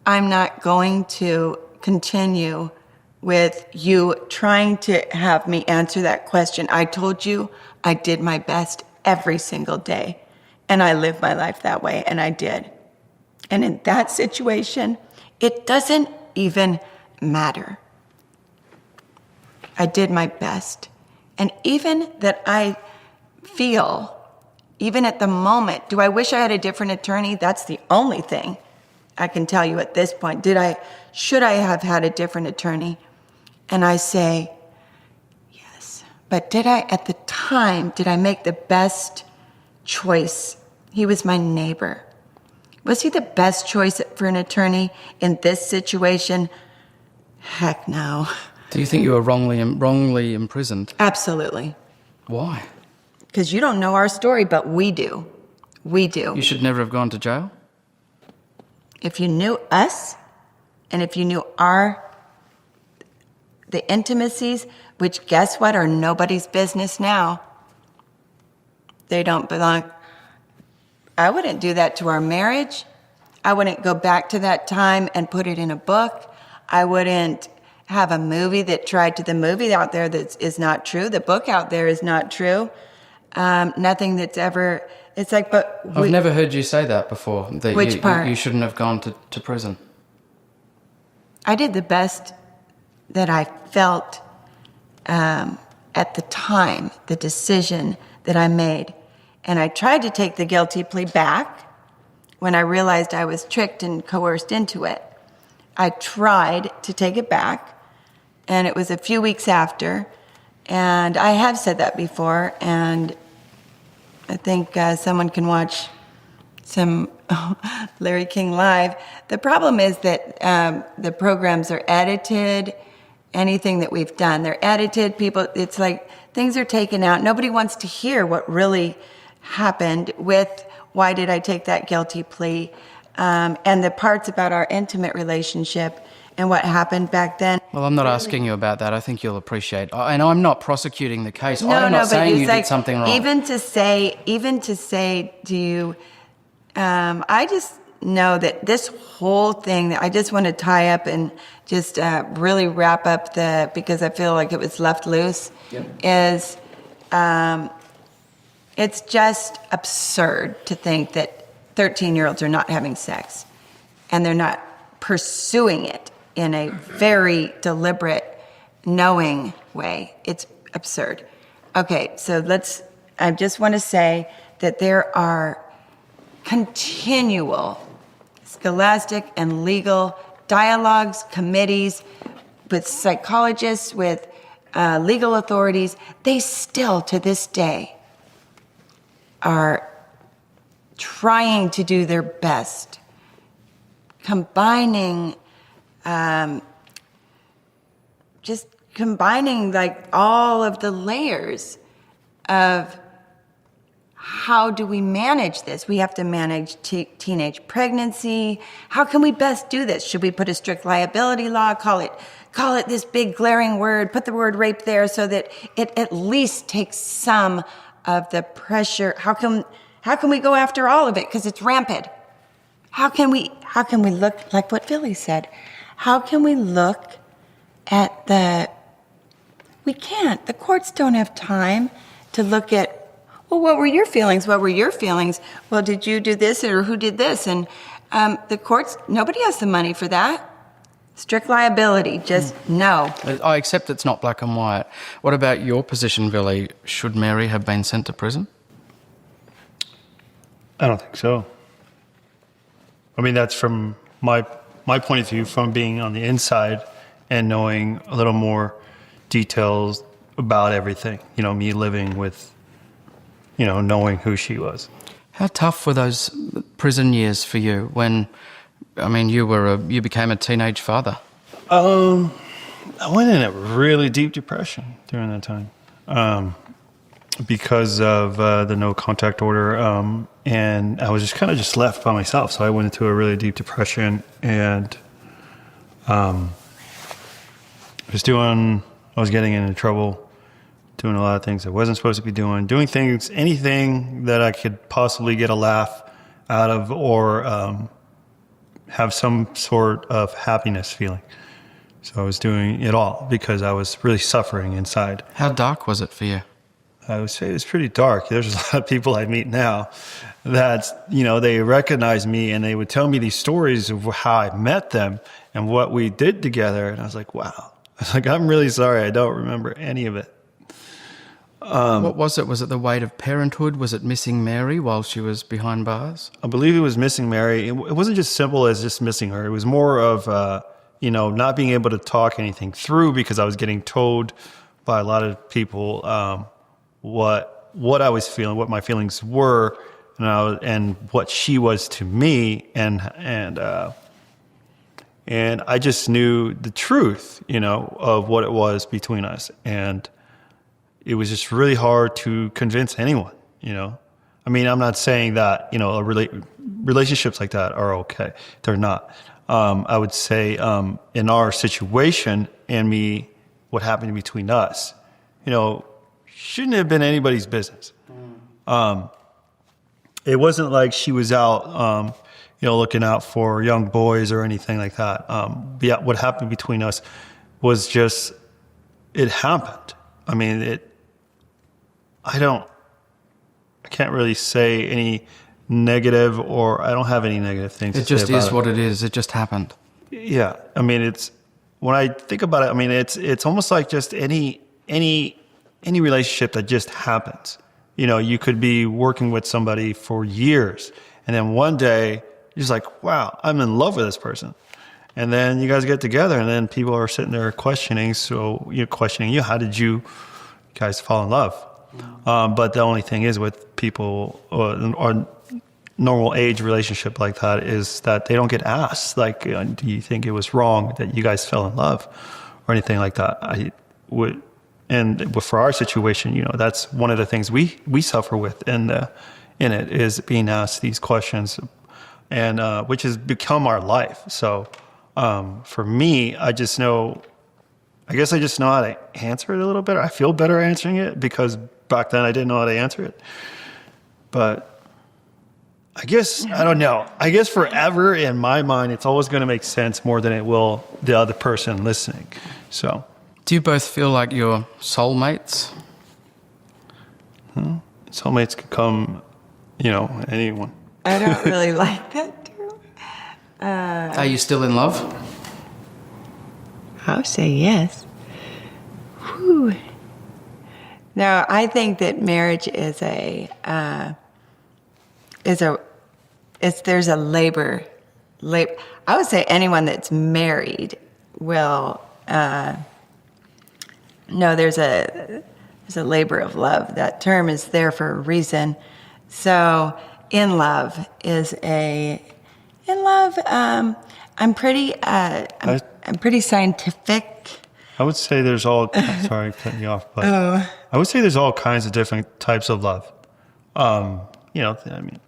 I'm not going to continue with you trying to have me answer that question. I told you I did my best every single day, and I lived my life that way, and I did. And in that situation, it doesn't even matter. I did my best. And even that I feel, even at the moment, do I wish I had a different attorney? That's the only thing I can tell you at this point. Should I have had a different attorney? And I say, yes. But at the time, did I make the best choice? He was my neighbor. Was he the best choice for an attorney in this situation? Heck no. Do you think you were wrongly imprisoned? Absolutely. Why? Because you don't know our story, but we do. We do. You should never have gone to jail? If you knew us, and if you knew the intimacies, which guess what, are nobody's business now. They don't belong. I wouldn't do that to our marriage. I wouldn't go back to that time and put it in a book. I wouldn't have a movie that tried to, the movie out there that is not true. The book out there is not true. Nothing that's ever, it's like, but I've never heard you say that before, that Which part? you shouldn't have gone to prison. I did the best that I felt at the time, the decision that I made. And I tried to take the guilty plea back when I realized I was tricked and coerced into it. I tried to take it back, and it was a few weeks after. And I have said that before, and I think someone can watch some Larry King Live. The problem is that the programs are edited. Anything that we've done, they're edited. People, it's like things are taken out. Nobody wants to hear what really happened with why did I take that guilty plea, and the parts about our intimate relationship and what happened back then. Well, I'm not asking you about that. I think you'll appreciate. And I'm not prosecuting the case. I'm not but saying you it's did something wrong. Even to say to you, I just know that this whole thing, I just want to tie up and just really wrap up because I feel like it was left loose, is it's just absurd to think that 13-year-olds are not having sex and they're not pursuing it in a very deliberate, knowing way. It's absurd. Okay, so I just want to say that there are continual scholastic and legal dialogues, committees with psychologists, with legal authorities. They still, to this day, are trying to do their best, combining like all of the layers of how do we manage this? We have to manage teenage pregnancy. How can we best do this? Should we put a strict liability law? Call it this big glaring word, put the word rape there so that it at least takes some of the pressure. How can we go after all of it? Because it's rampant. How can we look, like what Philly said, how can we look at we can't. The courts don't have time to look at, well, what were your feelings? What were your feelings? Well, did you do this or who did this? And the courts, nobody has the money for that. Strict liability, just no. I accept it's not black and white. What about your position, Billy? Should Mary have been sent to prison? I don't think so. I mean, that's from my point of view, from being on the inside and knowing a little more details about everything. You know, me living with, knowing who she was. How tough were those prison years for you when, you became a teenage father? I went in a really deep depression during that time because of the no contact order, and I was just kind of left by myself. So I went into a really deep depression, and I was getting into trouble, doing a lot of things I wasn't supposed to be doing things, anything that I could possibly get a laugh out of or have some sort of happiness feeling. So I was doing it all because I was really suffering inside. How dark was it for you? I would say it was pretty dark. There's a lot of people I meet now that, they recognize me and they would tell me these stories of how I met them and what we did together. And I was like, wow. I was like, I'm really sorry. I don't remember any of it. What was it? Was it the weight of parenthood? Was it missing Mary while she was behind bars? I believe it was missing Mary. It wasn't just simple as just missing her. It was more of, not being able to talk anything through because I was getting told by a lot of people what I was feeling, what my feelings were, and what she was to me, and I just knew the truth, of what it was between us, and it was just really hard to convince anyone, I'm not saying that, relationships like that are okay. They're not. I would say in our situation and what happened between us, shouldn't have been anybody's business. It wasn't like she was out, looking out for young boys or anything like that. Yeah, what happened between us was just, it happened. I mean, I can't really say any negative, or I don't have any negative things to say about it. It just is what it is. It just happened. Yeah. I mean, when I think about it, I mean, it's almost like just any relationship that just happens. You could be working with somebody for years, and then one day you're just like, wow, I'm in love with this person. And then you guys get together, and then people are sitting there questioning you. How did you guys fall in love? But the only thing is with people or normal age relationship like that is that they don't get asked, like, do you think it was wrong that you guys fell in love or anything like that? And for our situation, that's one of the things we suffer with in it is being asked these questions, and which has become our life. So for me, I guess I just know how to answer it a little better. I feel better answering it because back then I didn't know how to answer it. But I guess, I don't know. I guess forever in my mind, it's always going to make sense more than it will the other person listening. So, do you both feel like you're soulmates? Soulmates could come, anyone. I don't really like that term. Are you still in love? I'll say yes. Whew. No, I think that marriage is there's a labor. I would say anyone that's married will know there's a labor of love. That term is there for a reason. So in love, I'm pretty scientific. I would say there's all, sorry, cutting you off, but I would say there's all kinds of different types of love. I mean,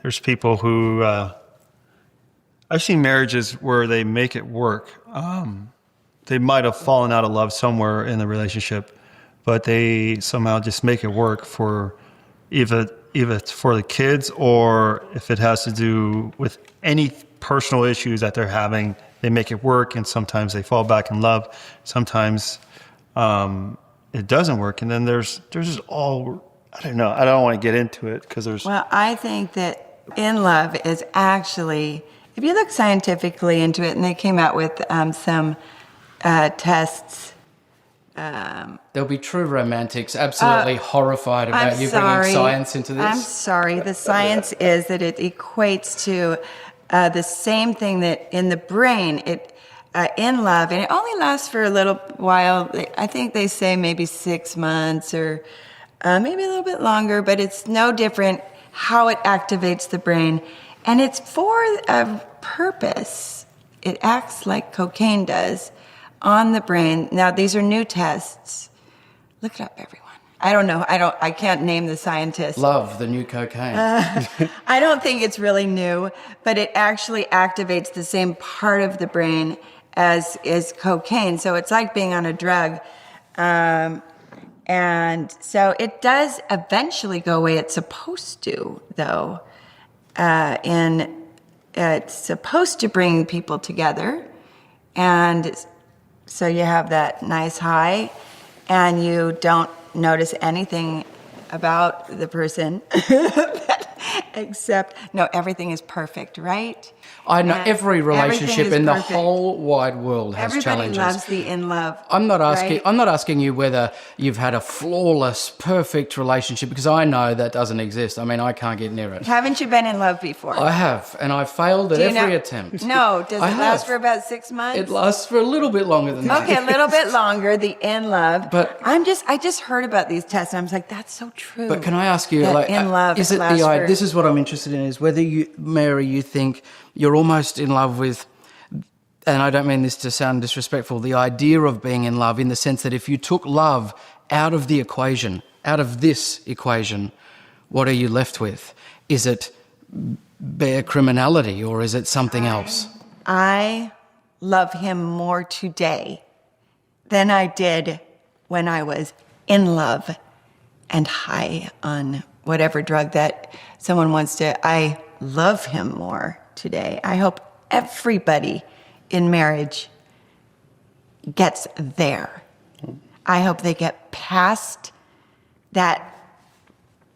there's people who, I've seen marriages where they make it work. They might have fallen out of love somewhere in the relationship, but they somehow just make it work for either it's for the kids or if it has to do with any personal issues that they're having, they make it work, and sometimes they fall back in love. Sometimes it doesn't work, and then there's just all, I don't know. I don't want to get into it because there's... Well, I think that in love is actually, if you look scientifically into it, and they came out with some tests. There'll be true romantics absolutely horrified about you bringing science into this. I'm sorry. The science is that it equates to the same thing that in the brain, in love, and it only lasts for a little while. I think they say maybe 6 months or maybe a little bit longer, but it's no different how it activates the brain. And it's for a purpose. It acts like cocaine does on the brain. Now, these are new tests. Look it up, everyone. I don't know. I can't name the scientist. Love, the new cocaine. I don't think it's really new, but it actually activates the same part of the brain as is cocaine. So it's like being on a drug. And so it does eventually go away. It's supposed to, though. And it's supposed to bring people together. And so you have that nice high, and you don't notice anything about the person except, no, everything is perfect, right? I know every relationship in the whole wide world has challenges. Everybody loves the in love. I'm not asking. Right? I'm not asking you whether you've had a flawless, perfect relationship, because I know that doesn't exist. I mean, I can't get near it. Haven't you been in love before? I have, and I've failed at every attempt. No, does it last for about 6 months? It lasts for a little bit longer than that. Okay, a little bit longer. The in love. But I just heard about these tests, and I was like, that's so true. But can I ask you, that in love? Is it this is what I'm interested in, is whether you, Mary, you think you're almost in love with, and I don't mean this to sound disrespectful, the idea of being in love, in the sense that if you took love out of the equation, out of this equation, what are you left with? Is it bare criminality, or is it something else? I love him more today than I did when I was in love and high on whatever drug that someone wants to. I love him more today. I hope everybody in marriage gets there. I hope they get past that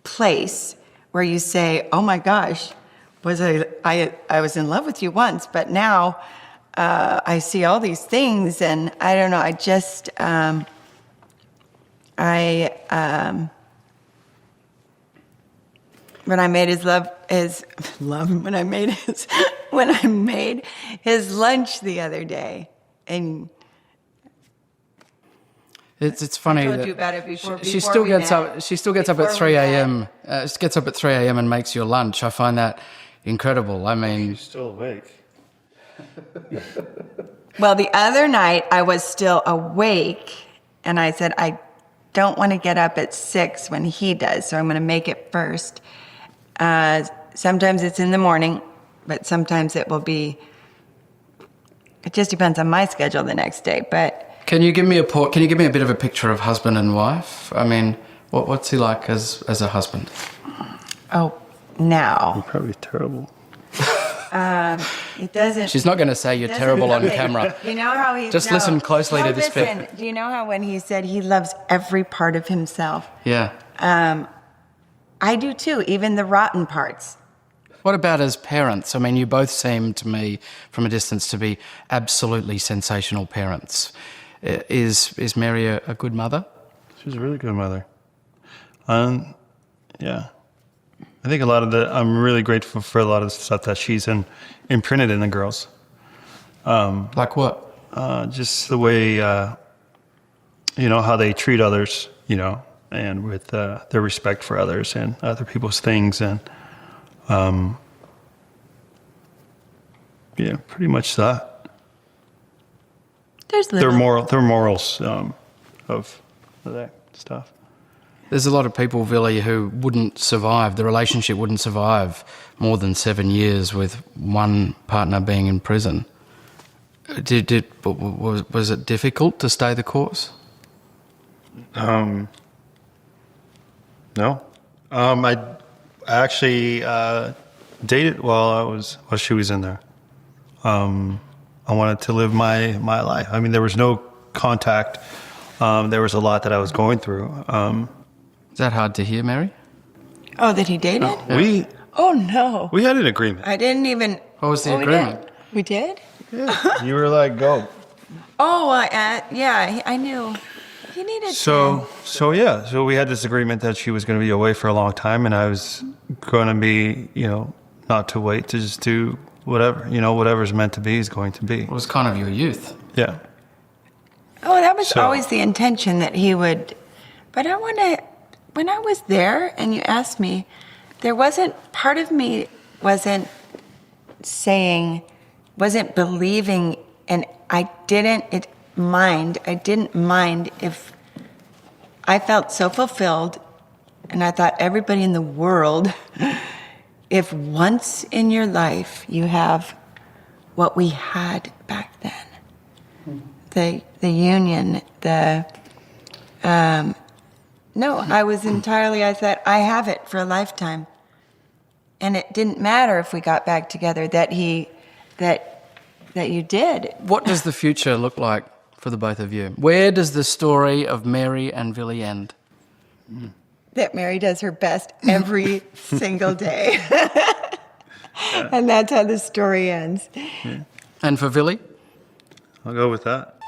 place where you say, oh my gosh, I was in love with you once, but now I see all these things, and I don't know, I just, when I made when I made his lunch the other day, and it's funny I told that you about it before she before still we gets met. up. She still gets up at Before 3 we met. a.m. She gets up at 3 a.m. and makes your lunch. I find that incredible. I mean, You're still awake. Well, the other night I was still awake, and I said, I don't want to get up at 6 when he does, so I'm going to make it first. Sometimes it's in the morning, but sometimes it will be, it just depends on my schedule the next day. But can you give me a bit of a picture of husband and wife? I mean, what's he like as a husband? oh, now You're probably terrible. it doesn't. She's not going to say you're terrible on okay. camera. You know how he Just listen closely to this bit. listen. Do you know how when he said he loves every part of himself? Yeah. I do too, even the rotten parts. What about as parents? I mean, you both seem to me, from a distance, to be absolutely sensational parents. Is Mary a good mother? She's a really good mother. Yeah. I think I'm really grateful for a lot of the stuff that she's imprinted in the girls. Like what? Just the way, how they treat others, and with their respect for others and other people's things. And, yeah, pretty much that. There's Their little. morals of that stuff. There's a lot of people, Villy, who wouldn't survive. The relationship wouldn't survive more than 7 years with one partner being in prison. Was it difficult to stay the course? No. I actually dated while she was in there. I wanted to live my life. I mean, there was no contact. There was a lot that I was going through. Is that hard to hear, Mary? Oh, that he dated? We We had an agreement. I didn't even. What was the Oh, agreement? We did? You were like, go. Oh, yeah, I knew. He needed So we had this agreement that she was going to be away for a long time, and I was going to be, not to wait, to just do whatever, whatever's meant to be is going to be. It was kind of your youth. Yeah. Oh, that was So- always the intention that he would. But when I was there and you asked me, part of me wasn't believing, and I didn't mind if I felt so fulfilled, and I thought everybody in the world, if once in your life you have what we had back then, the union, no, I was entirely, I thought, I have it for a lifetime. And it didn't matter if we got back together that you did. What does the future look like for the both of you? Where does the story of Mary and Villy end? That Mary does her best every single day. And that's how the story ends. And for Villy? I'll go with that.